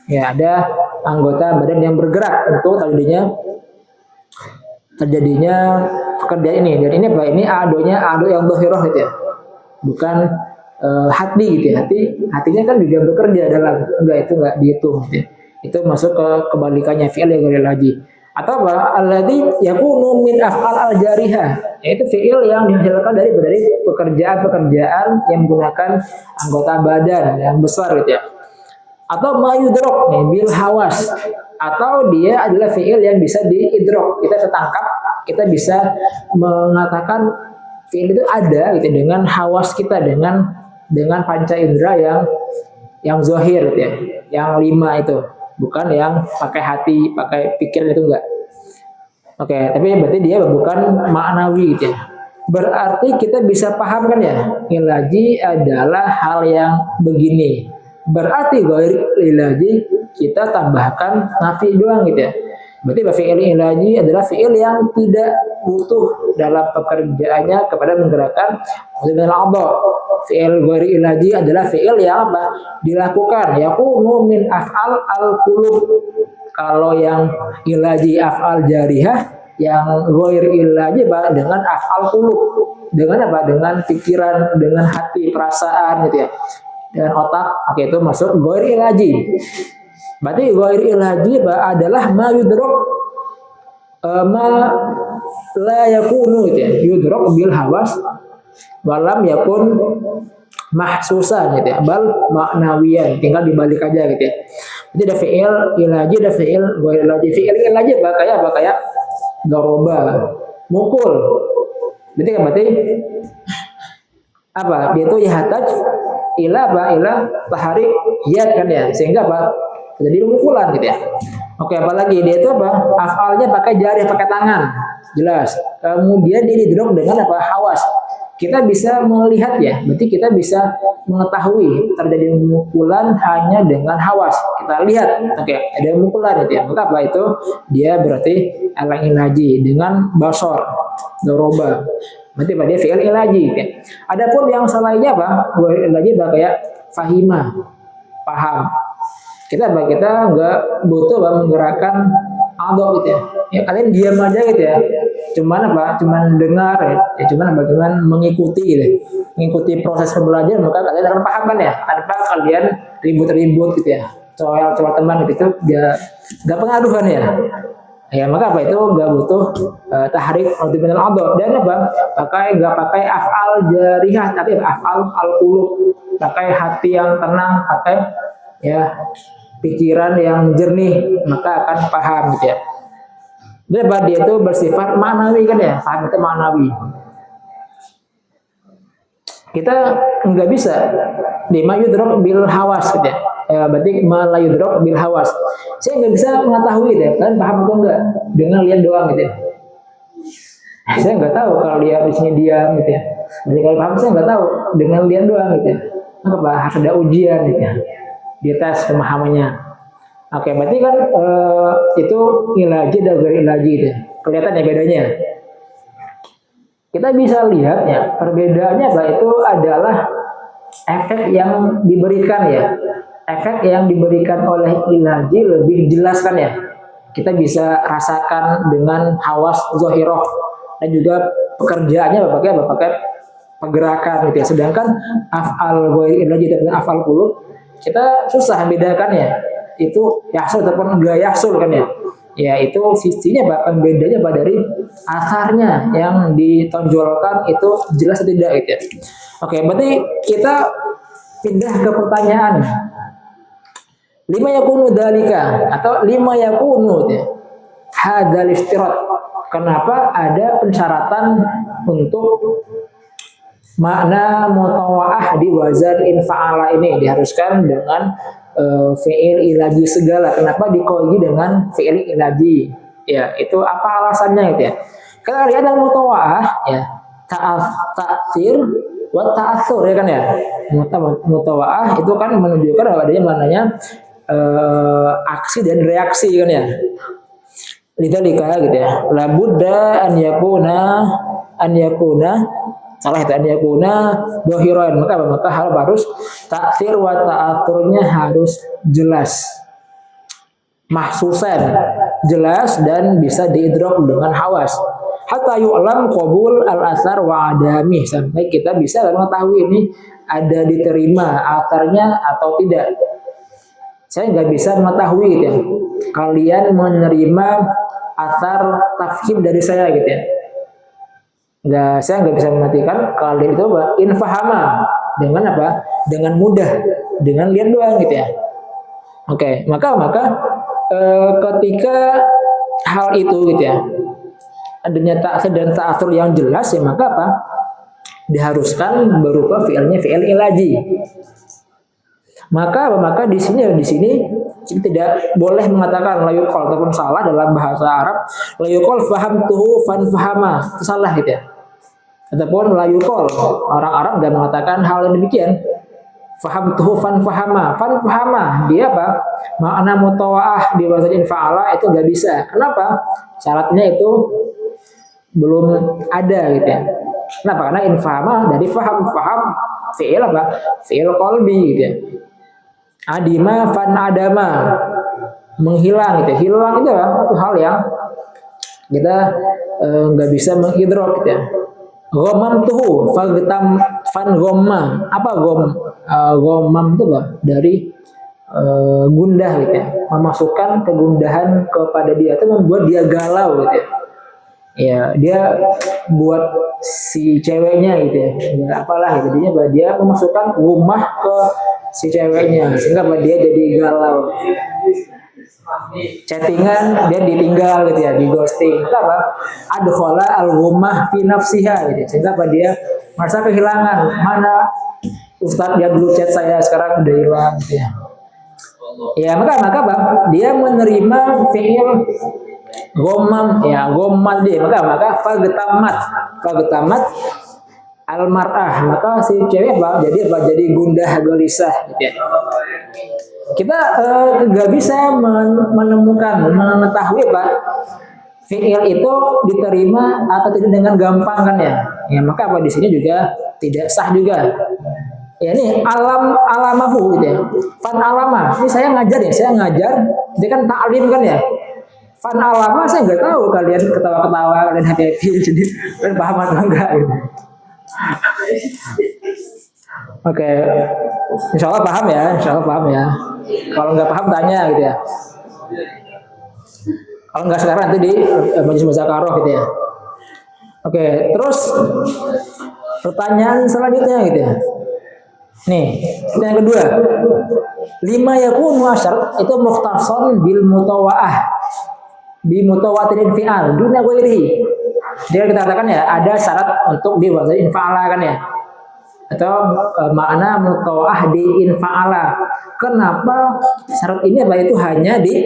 Ya, ada anggota badan yang bergerak untuk terjadinya pekerjaan ini. Dan ini apa? Ini ado yang dhahirah gitu ya. Bukan hati gitu ya. Hatinya kan juga bekerja dalam itu enggak dihitung gitu ya. Itu masuk ke kebalikannya fi'il yang ghairil haji. Atau apa? Alladzi yakunu min af'al al-jarihah, yaitu fi'il yang dihasilkan dari pekerjaan-pekerjaan yang menggunakan anggota badan yang besar gitu ya. Atau mayudrok bil hawas, atau dia adalah fi'il yang bisa diidrok, kita tertangkap, kita bisa mengatakan fi'il itu ada gitu dengan hawas kita, dengan panca indera yang zahir gitu ya, yang 5 itu, bukan yang pakai hati, pakai pikiran itu enggak. Oke, tapi berarti dia bukan maknawi gitu ya. Berarti kita bisa paham kan ya, ilaji adalah hal yang begini. Berarti ghair ilaji kita tambahkan nafi doang gitu ya. Berarti fi'il ilaji adalah fi'il yang tidak butuh dalam pekerjaannya kepada menggerakkan al-a'dha. Fi'il ghair ilaji adalah fi'il yang apa? Dilakukan yakunu min af'al al-qulub. Kalau yang ilaji af'al jarihah, yang ghair ilaji dengan af'al qulub. Dengan apa? Dengan pikiran, dengan hati, perasaan gitu ya. Dengan otak, oke itu masuk ghair ilaji. Berarti ghair ilaji adalah ma yudrok ma la yakunu gitu ya. Yudrok bil hawas walam yakun mahsusan gitu ya. Bal maknawiyan, tinggal dibalik aja gitu ya. Jadi ada fi'il ilaji, ada fi'il ghair ilaji. Fi'il ilaji kayak garoba, mukul. Berarti apa? Dia itu yahtaj ila tahrik yad kan ya, sehingga apa? Jadi mukulan gitu ya. Oke, apalagi dia itu apa? Af'alnya pakai jari, pakai tangan. Jelas. Kemudian dia didrop dengan apa? Hawas. Kita bisa melihat ya, berarti kita bisa mengetahui terjadi mukulan hanya dengan hawas. Kita lihat, oke, ada mukulan gitu ya. Maka apa itu? Dia berarti al-ilaji dengan basor, doroba. Berarti dia fi'il ilaji gitu ya. Adapun yang selainnya apa? Ilaji kayak fahimah, paham. Kita nggak butuh menggerakkan adok gitu ya. Ya kalian diam aja gitu ya. Cuman dengar ya. Cuman mengikuti gitu. Mengikuti proses pembelajaran, maka kalian akan paham kan ya. Tanpa kalian ribut-ribut gitu ya. Soal teman gitu ya nggak pengaruh kan ya. Ya maka apa itu nggak butuh tahrik roti minal adho, dan apa nggak pakai afal jarihah tapi afal al qulub, pakai hati yang tenang, pakai ya pikiran yang jernih, maka akan paham gitu ya. Dia itu bersifat maknawi kan ya, paham itu maknawi. Kita nggak bisa lima yudrok bil hawas gitu ya. Berarti malayudrok bil hawas. Saya nggak bisa mengetahui deh, kalian paham atau enggak dengan lihat doang gitu ya. Saya nggak tahu kalau dia di sini diam gitu ya. Jadi kalau paham saya nggak tahu dengan lihat doang gitu ya. Maka harus ada ujian gitu ya. Di tes pemahamannya. Oke, berarti kan itu ilaji dan ghairi ilaji gitu. Kelihatan ya bedanya. Kita bisa lihat ya, perbedaannya apa itu adalah efek yang diberikan ya. Efek yang diberikan oleh ilaji lebih jelas kan ya. Kita bisa rasakan dengan hawas zohiroh, dan juga pekerjaannya pakai pergerakan gitu ya. Sedangkan afal ghairi ilaji dan afal qulub kita susah bedakannya. Itu yahsul ataupun enggak yahsul kan ya. Ya itu sisinya bahkan bedanya dari asarnya yang ditonjolkan itu jelas atau tidak gitu ya. Oke, berarti kita pindah ke pertanyaan. Lima yakunu dalika atau lima yakunu gitu ya. Hadzal iftirat. Kenapa ada pensyaratan untuk makna mutawaah di wazan infa'ala ini diharuskan dengan fi'il ilaji segala. Kenapa dikogi dengan fi'il ilaji? Ya, itu apa alasannya gitu ya? Kita lihat dalam mutawaah ya, ta'athir wa ta'athur ya kan ya. Mutawaah itu kan menunjukkan bahwa adanya maknanya aksi dan reaksi kan ya. Lidzalika gitu ya. La budda an yakuna salah itu dia guna dohiron, maka harus taksir wa ta'aturnya harus jelas, mahsusan jelas dan bisa diidrok dengan hawas. Hatta yu'lam qabul al-asar wa adami, sampai kita bisa mengetahui ini ada diterima asarnya atau tidak. Saya nggak bisa mengetahui gitu ya. Kalian menerima asar tafhim dari saya gitu ya. Saya nggak bisa mematikan kalian itu apa? Infahama dengan apa? Dengan mudah, dengan lihat doang gitu ya. Oke, maka ketika hal itu gitu ya, adanya ta'asur dan ta'asur yang jelas ya, maka apa? Diharuskan berupa fi'ilnya fi'il ilaji. Maka di sini kita tidak boleh mengatakan layuqal ataupun salah dalam bahasa Arab. Layuqal fahamtuhu fan fahama, itu salah gitu ya. Ataupun layuqal, orang Arab nggak mengatakan hal yang demikian. Fahamtuhu fan fahama, dia apa? Makna mutawaah di wazan infa'ala itu nggak bisa. Kenapa? Syaratnya itu belum ada gitu ya. Kenapa? Karena infahama dari faham fi'il apa? Fi'il qalbi gitu ya. Adima fan adama, menghilang gitu. Hilang itu hal yang kita nggak bisa mengidrok gitu ya. Gomam tuh fan gomma, apa gomam itu apa? Dari gundah gitu ya, memasukkan kegundahan kepada dia, itu membuat dia galau gitu ya. Ya dia buat si ceweknya gitu ya, apalah gitu, dia memasukkan rumah ke si ceweknya sehingga dia jadi galau. Chattingan dia ditinggal gitu ya, di ghosting. Kenapa? Adkhala al-ghummah fi nafsiha gitu. Sehingga dia merasa kehilangan. Mana Ustadz dia dulu chat saya, sekarang udah hilang gitu ya. Ya maka dia menerima fi'il gomam ya, goman dia. Maka fagtamat al-mar'ah, maka si cewek jadi gundah gelisah gitu ya. Kita nggak bisa mengetahui fi'il itu diterima atau tidak dengan gampang kan ya. Ya maka di sini juga tidak sah juga. Ya ini alamahu gitu ya. Fan alama, ini saya ngajar, dia kan ta'lim kan ya. Fan alama saya nggak tahu kalian ketawa-ketawa dan hati-hati, jadi kalian paham atau enggak gitu. Oke, insya Allah paham ya. Kalau nggak paham tanya gitu ya. Kalau nggak sekarang nanti di majelis muzakarah gitu ya. Oke, terus pertanyaan selanjutnya gitu ya. Nih, yang kedua. 5 yakun syarat itu mukhtasar bil mutawa'ah. Bi mutawatirin fi'al duna ghairihi. Dia kita katakan ya ada syarat untuk di wazan infa'ala kan ya. Atau makna mutawa'ah di infa'ala. Kenapa syarat ini apa itu hanya di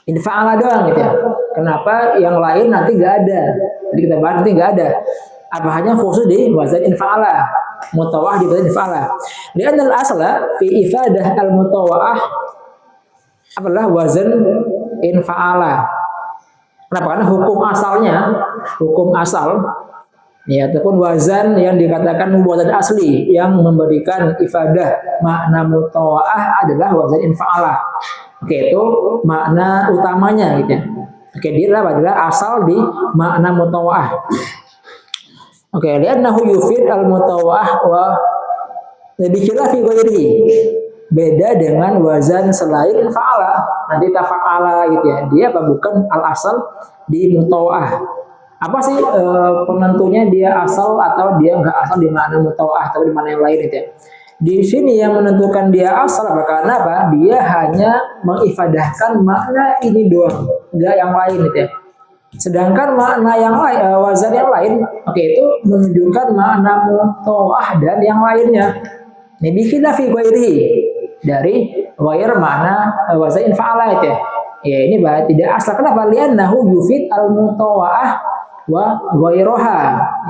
infa'ala doang gitu ya. Kenapa yang lain nanti nggak ada? Jadi kita bahas nanti nggak ada. Apa hanya khusus di wazan infa'ala, mutawa'ah di wazan infa'ala. Li'anna al-asla fi ifadah al-mutawa'ah adalah wazan infa'ala. Kenapa? Karena hukum asal ya ataupun wazan yang dikatakan wazan asli yang memberikan ifadah makna mutawa'ah adalah wazan infa'ala. Oke, itu makna utamanya gitu ya. Oke, dia adalah asal di makna mutawa'ah. Oke, li'annahu yufid al-mutawa'ah wa lebih khilafi ghairihi. Beda dengan wazan selain fa'ala. Nanti tafa'ala gitu ya. Dia apa bukan al-asal di mutawa'ah. Apa sih penentunya dia asal atau dia enggak asal di makna mutawa'ah atau di mana yang lain gitu ya. Di sini yang menentukan dia asal apa? Karena apa? Dia hanya mengifadahkan makna ini doang, enggak yang lain gitu ya. Sedangkan makna yang lain, wazan yang lain, oke itu menunjukkan makna mutawa'ah dan yang lainnya. Nabi khilafi ghairihi dari ghair makna wazan infa'ala itu ya. Ya ini tidak asal. Kenapa? Li'annahu yufid al-mutawa'ah wa ghairuha.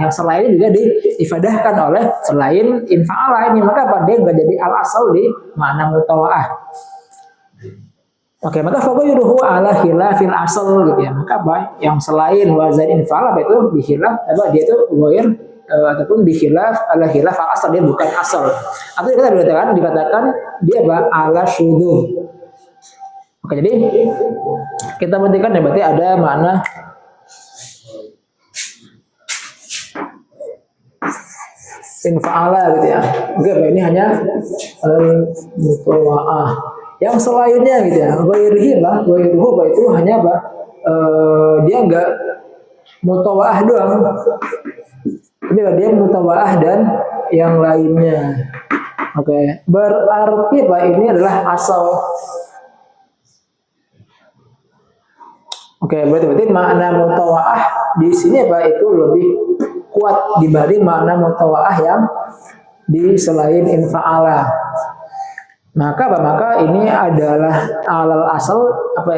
Yang selain juga diifadahkan oleh selain infa'ala ini. Maka apa? Dia enggak jadi al-asal di makna mutawa'ah. Oke, maka faghayyuruhu ala khilafil asal gitu ya. Maka apa? Yang selain wazan infa'al apa itu dikhilaf apa dia itu ghair ataupun dikhilaf ala khilaf al asal, dia bukan asal. Atau kita dikatakan dia apa? Ala syudzuz. Oke, jadi kita perhatikan ya berarti ada makna infa'ala gitu ya. Oke, ini hanya mutawa'ah. Yang selainnya gitu ya, ghairuhu itu hanya apa? Dia enggak mutawa'ah doang. Jadi dia mutawa'ah dan yang lainnya. Oke, berarti apa ini adalah asal. Oke, berarti makna mutawa'ah di sini apa itu lebih kuat dibanding makna mutawa'ah yang di selain infa'ala. Maka ini adalah alal asal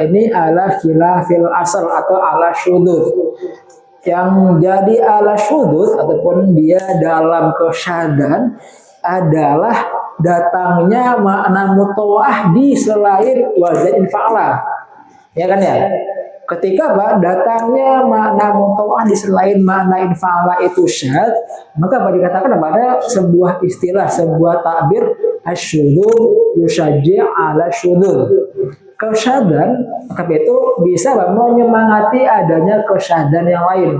ini ala khilafil asal atau ala syudzuz. Yang jadi ala syudzuz ataupun dia dalam kesyadan adalah datangnya makna mutawa'ah di selain wazan infa'ala. Ya kan ya? Ketika datangnya makna mutawa'ah di selain makna infa'ala itu syad, maka dikatakan pada sebuah istilah, sebuah takbir asyudzuz yusajji' ala syudzuz. Kesyadan, maka itu bisa menyemangati adanya kesyadan yang lain.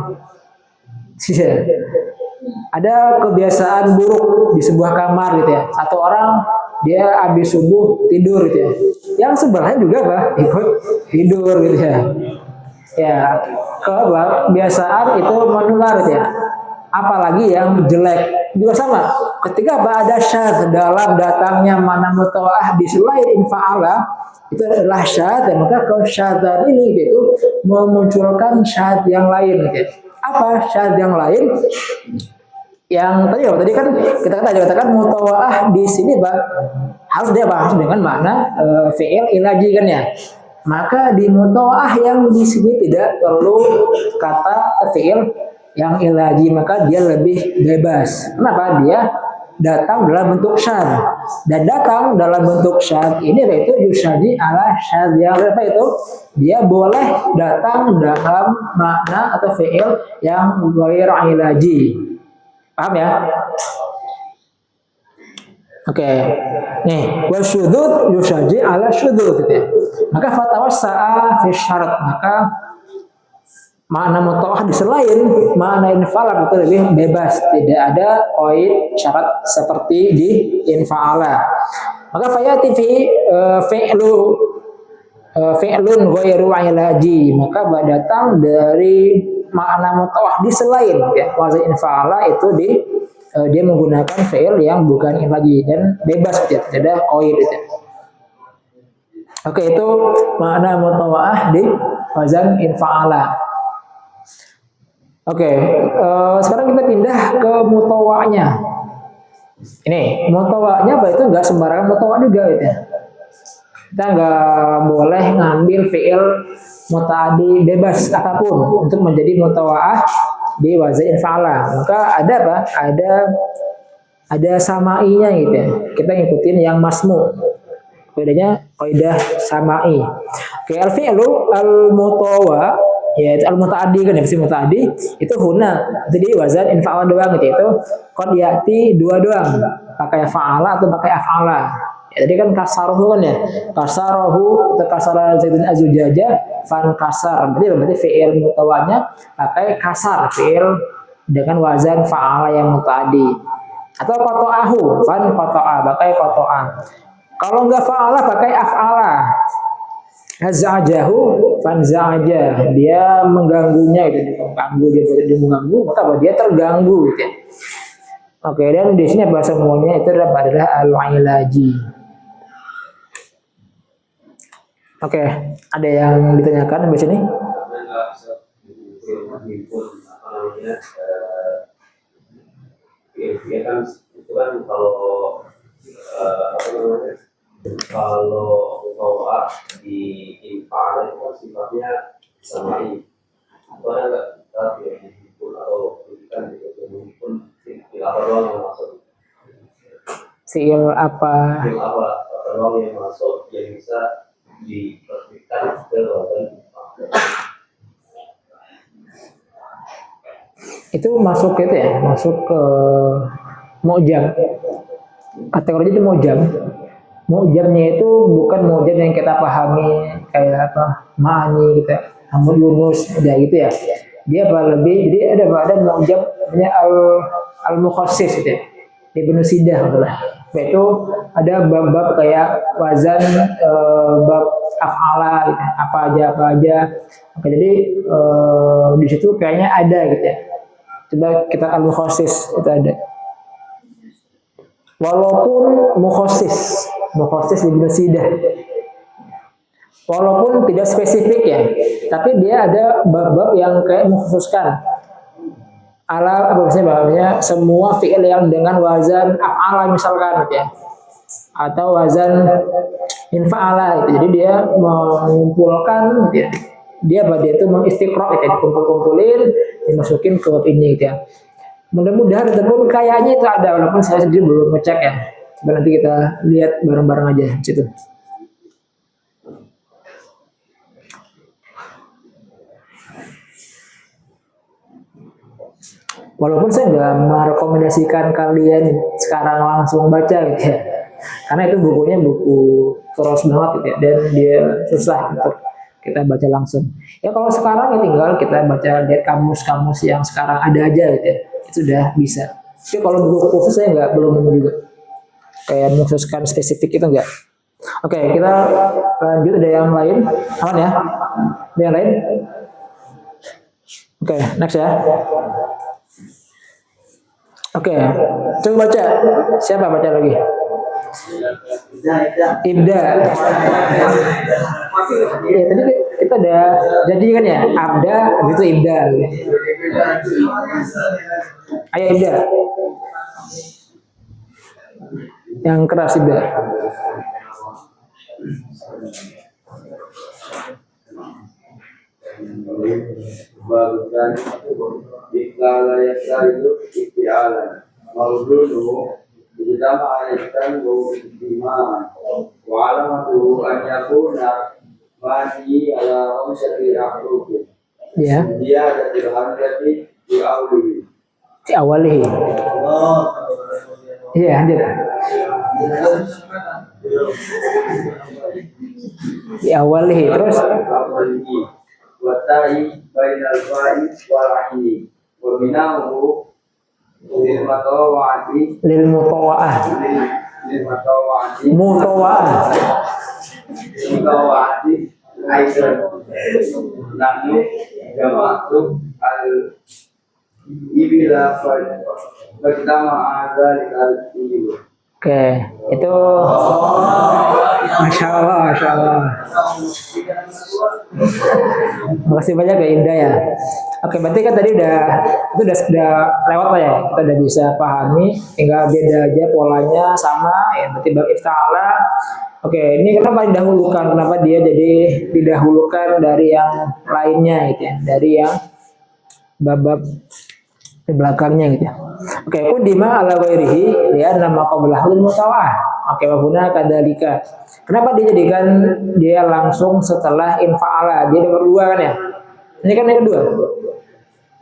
Ada kebiasaan buruk di sebuah kamar gitu ya. Satu orang dia habis subuh tidur gitu ya. Yang sebelahnya juga ikut tidur gitu ya. Ya, kebiasaan itu menular gitu ya. Apalagi yang jelek juga sama. Ketika ada syadz dalam datangnya makna mutawa'ah di selain infa'ala, itu adalah syadz, dan maka kesyadzan ini itu memunculkan syadz yang lain gitu. Apa syadz yang lain? Yang tadi kan kita katakan mutawa'ah di sini harus dia bahas dengan makna fi'il ilaji kan ya. Maka di mutawa'ah yang di sini tidak perlu kata fi'il yang ilaji, maka dia lebih bebas. Kenapa? Dia datang dalam bentuk syadz, dan datang dalam bentuk syadz ini yaitu yusadi ala syadz yang apa itu? Dia boleh datang dalam makna atau fi'il yang ghair ilaji. Paham ya? Oke. Nih, wa syudzuz yusadi ala syudzuz gitu ya. Maka fatawassa'a fi syarat, maka makna mutawa'ah di selain makna infa'ala itu lebih bebas, tidak ada qaid syarat seperti di infa'ala. Maka fayati fi fi'lu fi'lun ghairu ilaji, maka datang dari makna mutawah di selain ya wazan infa'ala itu dia menggunakan fi'il yang bukan ilaji dan bebas ya, tidak ada qaid ya. Oke, itu makna mutawah di wazan infa'ala. Oke, sekarang kita pindah ke mutawanya. Ini mutawanya apa itu nggak sembarangan mutawa juga gitu ya. Kita nggak boleh ngambil fiil mutaadi bebas apapun untuk menjadi mutawaah di wazan fa'ala. Maka ada apa? Ada samainya gitu ya. Kita ngikutin yang masmu. Bedanya kaidah samai. Oke, al-fi'lu al-mutawa yaitu al-mutaaddi kan ya, mutaaddi itu huna. Jadi wazan infa'ala doang gitu. Itu qad ya'ti dua doang. Pakai fa'ala atau pakai af'ala. Ya, tadi kan kasarohu kan ya. Kasarohu atau kasara zaidun azujaja fan kasar. Berarti fi'il mutawanya pakai kasar, fi'il dengan wazan fa'ala yang mutaaddi. Atau qata'ahu, fan qata'a, pakai qata'a. Kalau enggak fa'ala pakai af'ala. Za'ajahu fan za'aja, dia mengganggunya itu, dia mengganggu, maka dia terganggu gitu ya. Oke, dan di sini bahasa semuanya itu adalah al-ilaji. Oke, ada yang ditanyakan di sini? Ya kan itu kan kalau bawa di infal itu kan sifatnya samai. Itu ada nggak pun atau bukan pun apa doang yang masuk? Fi'il apa? Fi'il apa doang yang masuk yang bisa diperhatikan ke wazan infal. Itu masuk itu ya, masuk ke mu'jam. Kategori itu mu'jam. Mu'jamnya itu bukan mu'jam yang kita pahami kayak apa ma'ani gitu, Hamud Yunus ya gitu ya. Dia lebih, jadi ada mu'jam namanya al-mukhassis gitu ya. Ibnu Sidah maksudnya. Itu ada bab-bab kayak wazan bab af'ala gitu, apa aja. Oke, jadi di situ kayaknya ada gitu ya. Coba kita al-mukhassis itu ada. Walaupun mukhassis Ibnu Sidah, walaupun tidak spesifik ya, tapi dia ada bab-bab yang kayak mengkhususkan ala apa maksudnya semua fi'il yang dengan wazan af'ala misalkan gitu ya, atau wazan infa'ala gitu. Jadi dia mengumpulkan gitu ya. Dia itu mengistiqra gitu, dikumpul-kumpulin, dimasukin ke ini gitu ya. Mudah-mudahan ataupun kayaknya itu ada, walaupun saya sendiri belum ngecek ya. Coba nanti kita lihat bareng-bareng aja di situ. Walaupun saya nggak merekomendasikan kalian sekarang langsung baca gitu ya. Karena itu bukunya buku terus banget gitu ya, dan dia susah untuk kita baca langsung. Ya kalau sekarang ya tinggal kita baca lihat kamus-kamus yang sekarang ada aja gitu ya. Itu sudah bisa. Tapi kalau buku khusus saya belum nemu juga. Kayak mengkhususkan spesifik itu enggak. Oke, kita lanjut, ada yang lain? Aman ya? Ada yang lain? Oke, next ya. Oke, coba baca. Siapa baca lagi? Ibda. Ya, tadi kita udah jadi kan ya, abda gitu ibda. Ayo ibda. Yang keras ibda. Barusan dikala yang itu istialan mauludhu kita mengalihkan bima walamatu an yakuna mani ala umsati akhruki. Ya. Dia ada di awali. Di awali. Iya, lanjut. Di awali terus watai bainal fa'i wal 'aini wa binahu lil mutawa'ati lil mutawa'ah lil mutawa'ati mutawa'ah mutawa'ati Aidan. Nahnu jama'atu al ibila pertama ada di al-ibil. Oke, itu Masya Allah, Masya Allah. Makasih banyak ya Indah ya. Oke, berarti kan tadi itu udah lewat lah ya. Kita udah bisa pahami, tinggal beda aja polanya sama ya. Berarti bab ifta'ala. Oke, ini kenapa didahulukan? Kenapa dia jadi didahulukan dari yang lainnya gitu ya? Dari yang bab di belakangnya gitu ya. Oke, qudima ala ghairihi ya nama qablahul mutawah. Oke, wabuna kadalika. Kenapa dijadikan dia langsung setelah infa'ala? Dia nomor 2 kan ya? Ini kan yang kedua.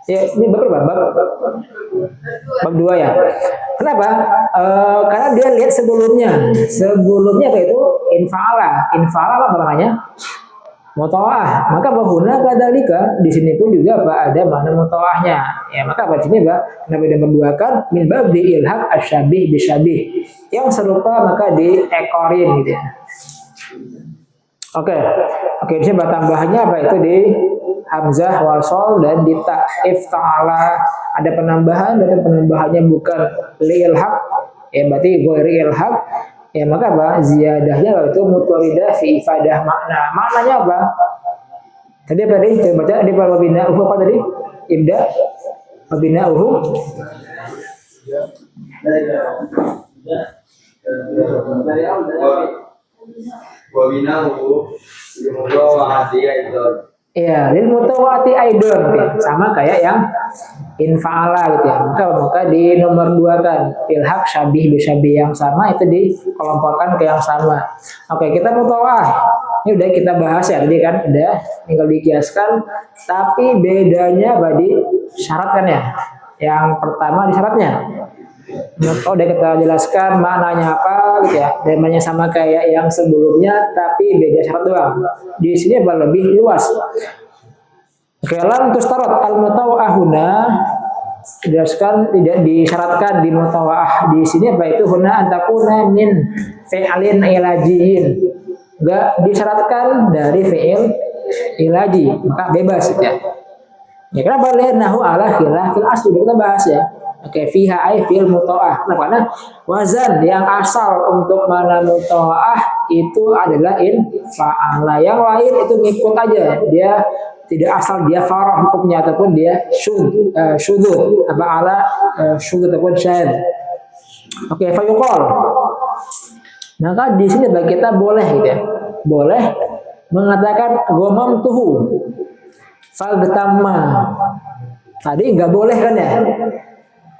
Ya, ini bab 2 ya. Kenapa? Karena dia lihat sebelumnya. Sebelumnya apa itu? Infa'ala. Infa'ala apa namanya? Mutawah. Maka bahuna kadalika di sini pun juga apa ada mana mutawahnya. Ya, maka apa di sini Pak? Kenapa dia menduakan min bab di ilhaq asyabih bisyabih. Yang serupa maka diekorin gitu ya. Oke. Oke, di sini tambahannya apa itu di hamzah wasol dan di ta ifta'ala ada penambahan dan penambahannya bukan li ilhaq ya berarti ghairi ilhaq. Ya maka apa? Ziyadahnya itu mutwalidah fi ifadah makna. Maknanya apa? Tadi apa tadi? Coba baca di wabina uhu apa tadi? Ibda wabina uhu. Wabina uhu dimudawa'ati aidan. Iya, lil mutawati aidon sama kayak yang infa'ala gitu ya. Maka di nomor 2 kan ilhaq syabih bisyabih yang sama itu dikelompokkan ke yang sama. Oke, kita mutawah. Ini udah kita bahas ya tadi kan, udah tinggal dikiaskan. Tapi bedanya di syarat kan ya. Yang pertama di syaratnya. Udah kita jelaskan maknanya apa gitu ya. Namanya sama kayak yang sebelumnya tapi beda syarat doang. Di sini lebih luas. Oke, lam tustarot al mutawa'ahuna jelaskan tidak disyaratkan di mutawa'ah di sini apa itu huna antakuna min fi'alin ilajiyin. Enggak disyaratkan dari fi'il ilaji, maka bebas ya. Ya kenapa li'annahu ala khilafil asli kita bahas ya. Oke, fiha ay fil mutawa'ah. Nah, karena wazan yang asal untuk mana mutawa'ah itu adalah infa'ala. Yang lain itu ngikut aja. Dia tidak asal dia farah hukumnya ataupun dia syudzud apa ala syudzud ataupun syadz. Oke, fayuqal. Maka di sini bagi kita boleh gitu ya. Boleh mengatakan ghamamtuhu fagtamma. Tadi enggak boleh kan ya?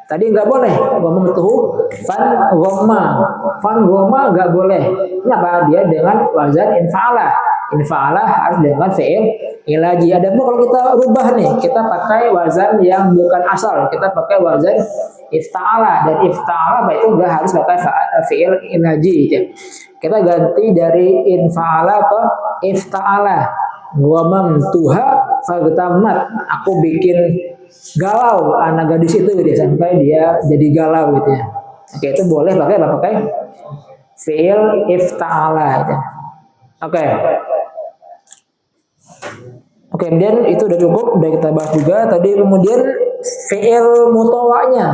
Tadi enggak boleh ghamamtuhu fan ghamma enggak boleh. Kenapa? Dia dengan wazan infa'ala. Infa'ala harus dengan fi'il ilaji. Adapun kalau kita rubah nih, kita pakai wazan yang bukan asal, kita pakai wazan ifta'ala dan ifta'ala itu enggak harus pakai fi'il ilaji gitu. Kita ganti dari infa'ala ke ifta'ala. Ghamamtuha fagtamat. Aku bikin galau anak gadis itu gitu sampai dia jadi galau gitu ya. Oke, itu boleh pakai fi'il ifta'ala gitu. Oke. Oke, kemudian itu udah cukup, udah kita bahas juga tadi. Kemudian fi'il mutawa'nya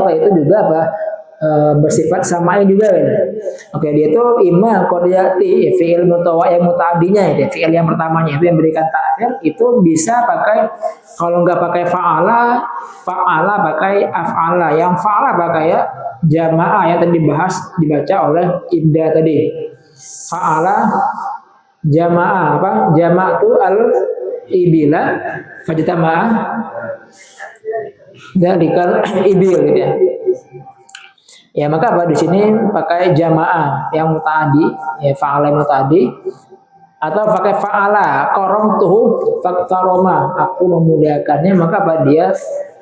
apa itu juga apa bersifat samain juga kan. Oke, dia itu imma qadiyati fi'il mutawa' yang muta'addinya itu fi'il yang pertamanya itu yang berikan ta'khir itu bisa pakai kalau nggak pakai fa'ala pakai af'ala. Yang fa'ala pakai ya jamaah yang tadi dibahas dibaca oleh Ibda tadi. Fa'ala jamaah apa? Jama'atu al-ibila fajtama'ah dalikal ibil gitu ya. Ya maka apa di sini pakai jamaah yang muta'addi ya fa'ala muta'addi atau pakai fa'ala qaramtuhu faktaroma aku memuliakannya maka apa dia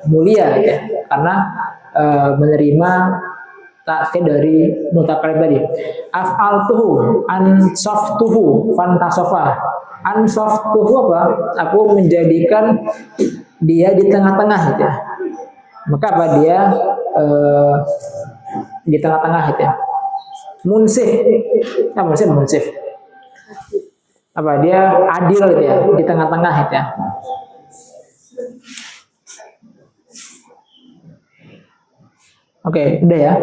mulia ya karena menerima takkid dari mutakallim tadi. Af'altuhu ansaftuhu fantasafa. Ansaftuhu apa? Aku menjadikan dia di tengah-tengah gitu ya. Maka apa dia di tengah-tengah gitu ya. Munsif. Apa sih munsif? dia adil gitu ya, di tengah-tengah gitu ya. Oke, udah ya.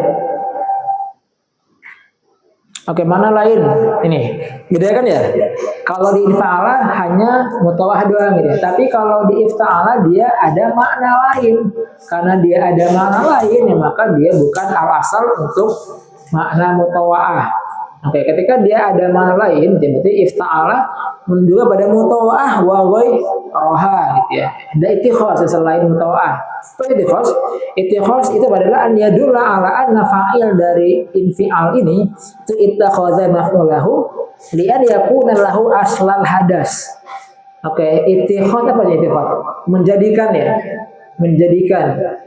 Oke, mana lain? Ini, bedakan ya. Kalau di infa'ala hanya mutawah doang gitu ya. Tapi kalau di ifta'ala dia ada makna lain. Karena dia ada makna lain ya maka dia bukan al-asal untuk makna mutawa'ah. Oke, ketika dia ada makna lain, berarti ifta'ala menunjukkan pada mutawa'ah wa roha gitu ya. Ada ittikhas selain mutawa'ah. Apa ittikhas? Ittikhas itu adalah an yadulla ala anna fa'il dari infial ini itu ittakhadha maf'ulahu li'an yakuna lahu aslal hadas. Oke, ittikhad apa ya ittikhad? Menjadikan ya. Menjadikan.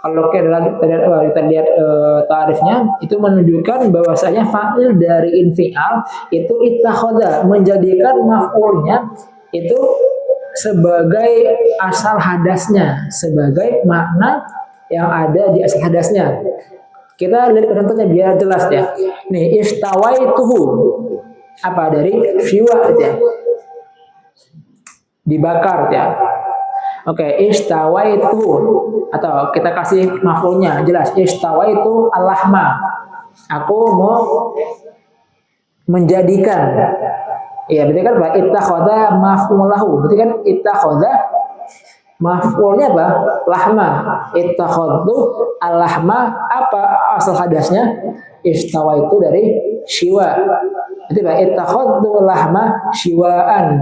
Kalau kita lihat tarifnya itu menunjukkan bahwasanya fa'il dari infial itu ittakhadha, menjadikan maf'ulnya itu sebagai asal hadasnya, sebagai makna yang ada di asal hadasnya. Kita lihat contohnya biar jelas ya. Nih, iftawaituhu apa dari siwa ya. Dibakar ya. Oke, istawaitu atau kita kasih maf'ulnya jelas istawaitu al-lahma. Aku mau menjadikan. Ya, berarti kan ittakhadha maf'ulahu. Berarti kan ittakhadha maf'ulnya apa? Lahma. Ittakhadtu al-lahma apa asal hadasnya? Istawaitu dari shiwa. Berarti ittakhadtu lahma shiwaan.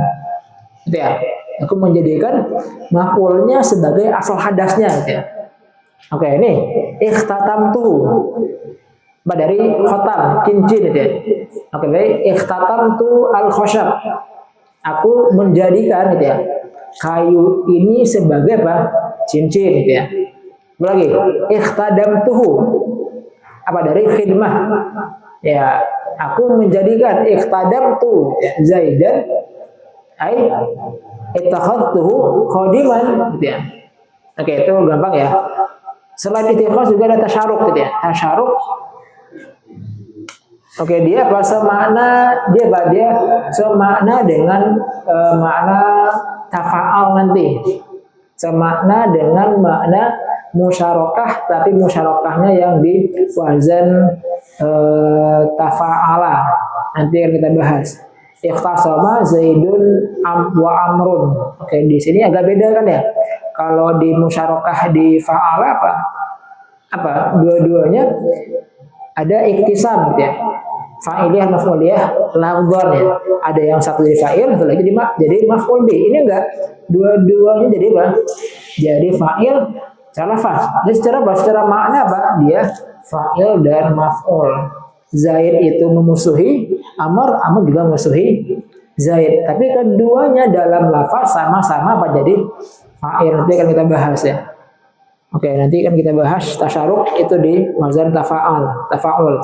Gitu ya. Aku menjadikan maf'ulnya sebagai asal hadasnya gitu ya. Oke, ini ikhtatamtu. Apa dari khotam, cincin gitu ya. Oke, baik ikhtatamtu al-khoshab. Aku menjadikan gitu ya. Kayu ini sebagai apa? Cincin gitu ya. Lagi ikhtadamtuhu. Apa dari khidmah. Ya, aku menjadikan ikhtadamtu ya, Zaidan ai ittakhadtuhu khadiman gitu ya. Oke, itu gampang ya. Selain ittikhaz juga ada tasyaruk gitu ya. Tasyaruk. Oke, dia semakna dia semakna dengan makna tafa'al nanti. Semakna dengan makna musyarakah tapi musyarakahnya yang di wazan tafa'ala. Nanti akan kita bahas. Ikhtasama Zaidun wa Amrun. Oke, di sini agak beda kan ya. Kalau di musyarakah di fa'ala apa? Dua-duanya ada iktisam gitu ya. Fa'iliyah maf'uliyah lafdhan ya. Ada yang satu jadi fa'il, satu lagi jadi maf'ul bi. Ini enggak. Dua-duanya jadi apa? Jadi fa'il secara lafaz. Jadi secara makna apa? Dia fa'il dan maf'ul. Zaid itu memusuhi Amr juga memusuhi Zaid. Tapi keduanya dalam lafaz sama-sama apa jadi fa'il. Nanti akan kita bahas ya. Oke, nanti akan kita bahas tasyaruk itu di wazan tafa'ul.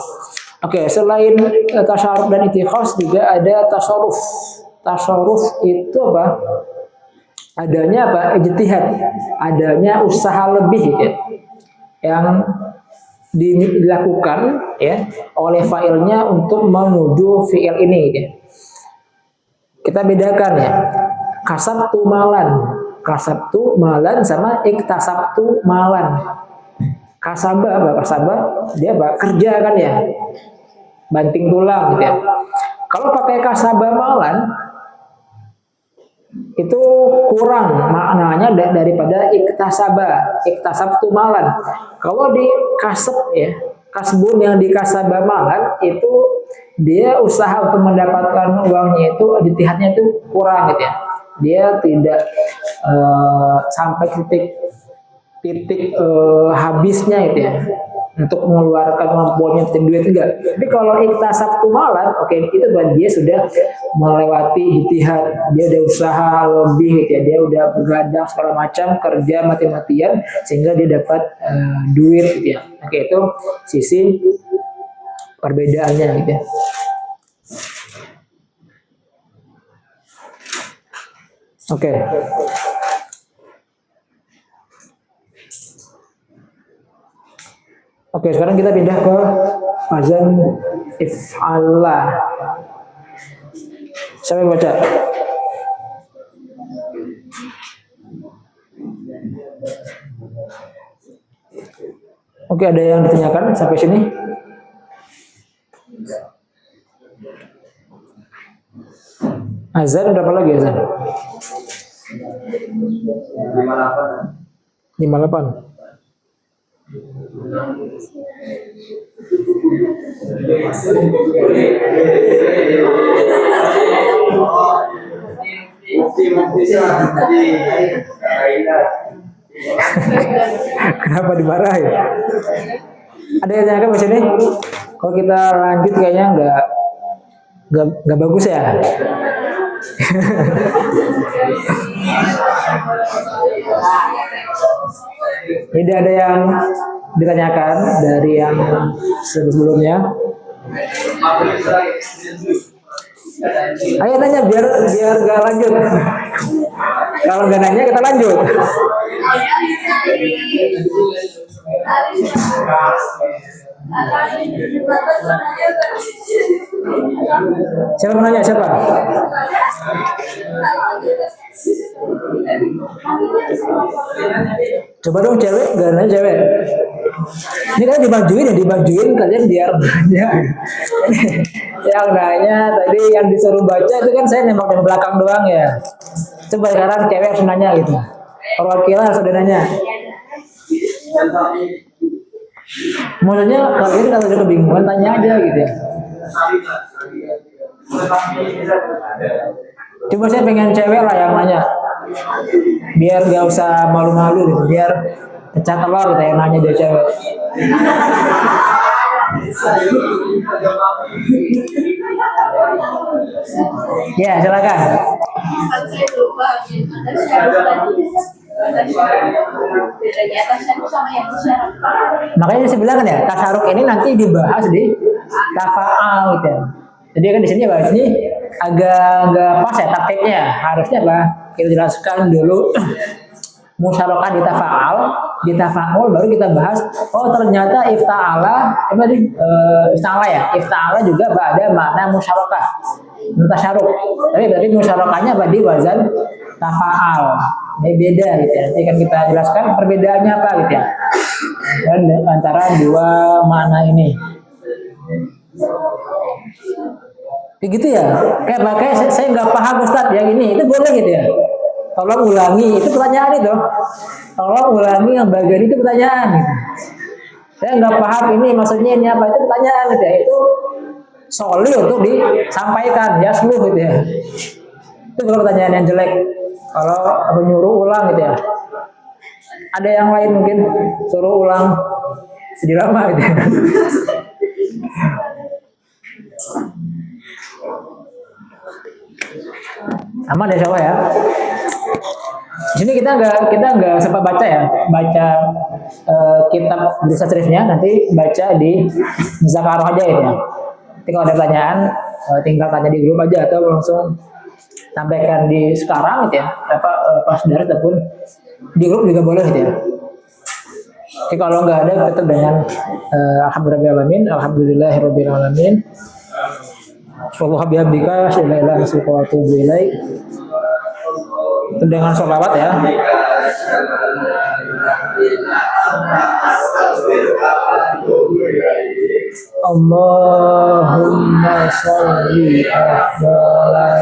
Oke, selain tasyaruk dan ittikhaz juga ada tasarruf. Tasarruf itu apa? Adanya apa? Ijtihad. Adanya usaha lebih gitu. Yang dilakukan ya oleh fa'ilnya untuk menuju fi'il ini gitu. Kita bedakan ya. Kasabtu malan sama iktasabtu malan. Kasabah apa? Kasabah dia apa? Kerja kan ya. Banting tulang gitu ya. Kalau pakai kasabah malan itu kurang maknanya daripada iktasabtu malan. Kalau di kasab ya, kasbun yang di kasabah malan itu dia usaha untuk mendapatkan uangnya itu ijtihadnya itu kurang gitu ya. Dia tidak sampai titik habisnya gitu ya untuk mengeluarkan kemampuannya duit enggak. Tapi kalau iktasabtu malan, oke, itu dia sudah melewati ijtihad, dia udah usaha lebih gitu ya, dia udah begadang segala macam, kerja mati-matian sehingga dia dapat duit gitu ya. Oke, itu sisi perbedaannya gitu ya. Oke. Oke, sekarang kita pindah ke wazan if'ala. Siapa yang baca? Oke, ada yang ditanyakan sampai sini? Azan berapa lagi azan? 58. Kenapa dimarahin? Ada yang tanyakan di sini? Kalau kita lanjut kayaknya nggak bagus ya. Tidak ada yang ditanyakan dari yang sebelumnya. Ayo nanya biar gak lanjut. Kalau nggak nanya kita lanjut. Siapa mau nanya siapa? Coba dong cewek, gak nanya cewek. Ini kan dibajuin kalian biar nanya. Yang nanya tadi yang disuruh baca itu kan saya nembak dari belakang doang ya. Coba sekarang cewek harus nanya gitu. Perwakilan harus ada nanya. Maksudnya kalian kalau ada kebingungan tanya aja gitu ya. Coba saya pengen cewek lah yang nanya. Biar gak usah malu-malu gitu. Biar pecah telur gitu yang nanya dia cewek. Ya silakan. Makanya saya bilang kan ya, tasarruf ini nanti dibahas di tafaal gitu ya. Jadi kan di sini bahas ini agak pas ya taktiknya. Harusnya apa? Kita jelaskan dulu musyarakah di tafaul baru kita bahas. Oh ternyata ifta'ala apa nih? Ifta'ala ya. Ifta'ala juga ada makna musyarakah. Mutasyaruk. Tapi musyarakahnya apa di wazan tafaal. Ini beda gitu ya. Nanti kan kita jelaskan perbedaannya apa gitu ya. Dan antara dua makna ini. Kayak gitu ya. Kayak saya nggak paham Ustadz yang ini. Itu boleh gitu ya. Tolong ulangi. Itu pertanyaan itu. Tolong ulangi yang bagian itu pertanyaan. Gitu. Saya nggak paham ini maksudnya ini apa. Itu pertanyaan gitu ya. Itu soli untuk disampaikan. Ya seluruh gitu ya. Itu bukan pertanyaan yang jelek. Kalau menyuruh ulang gitu ya. Ada yang lain mungkin suruh ulang sedih lama gitu ya. Aman ya siapa ya? Di sini kita nggak sempat baca ya, kitab Bursa Syarifnya, nanti baca di Zakaroh aja gitu ya. Nanti kalau ada pertanyaan tinggal tanya di grup aja atau langsung sampaikan di sekarang gitu ya, pas dari ataupun di grup juga boleh gitu ya. Oke, kalau nggak ada tetap dengan alhamdulillahirabbil alamin. Subhanallah bihamdika asyhadu an la ilaha illa anta wa atubu ilaik. Itu dengan sholawat ya. Allahumma sholli ala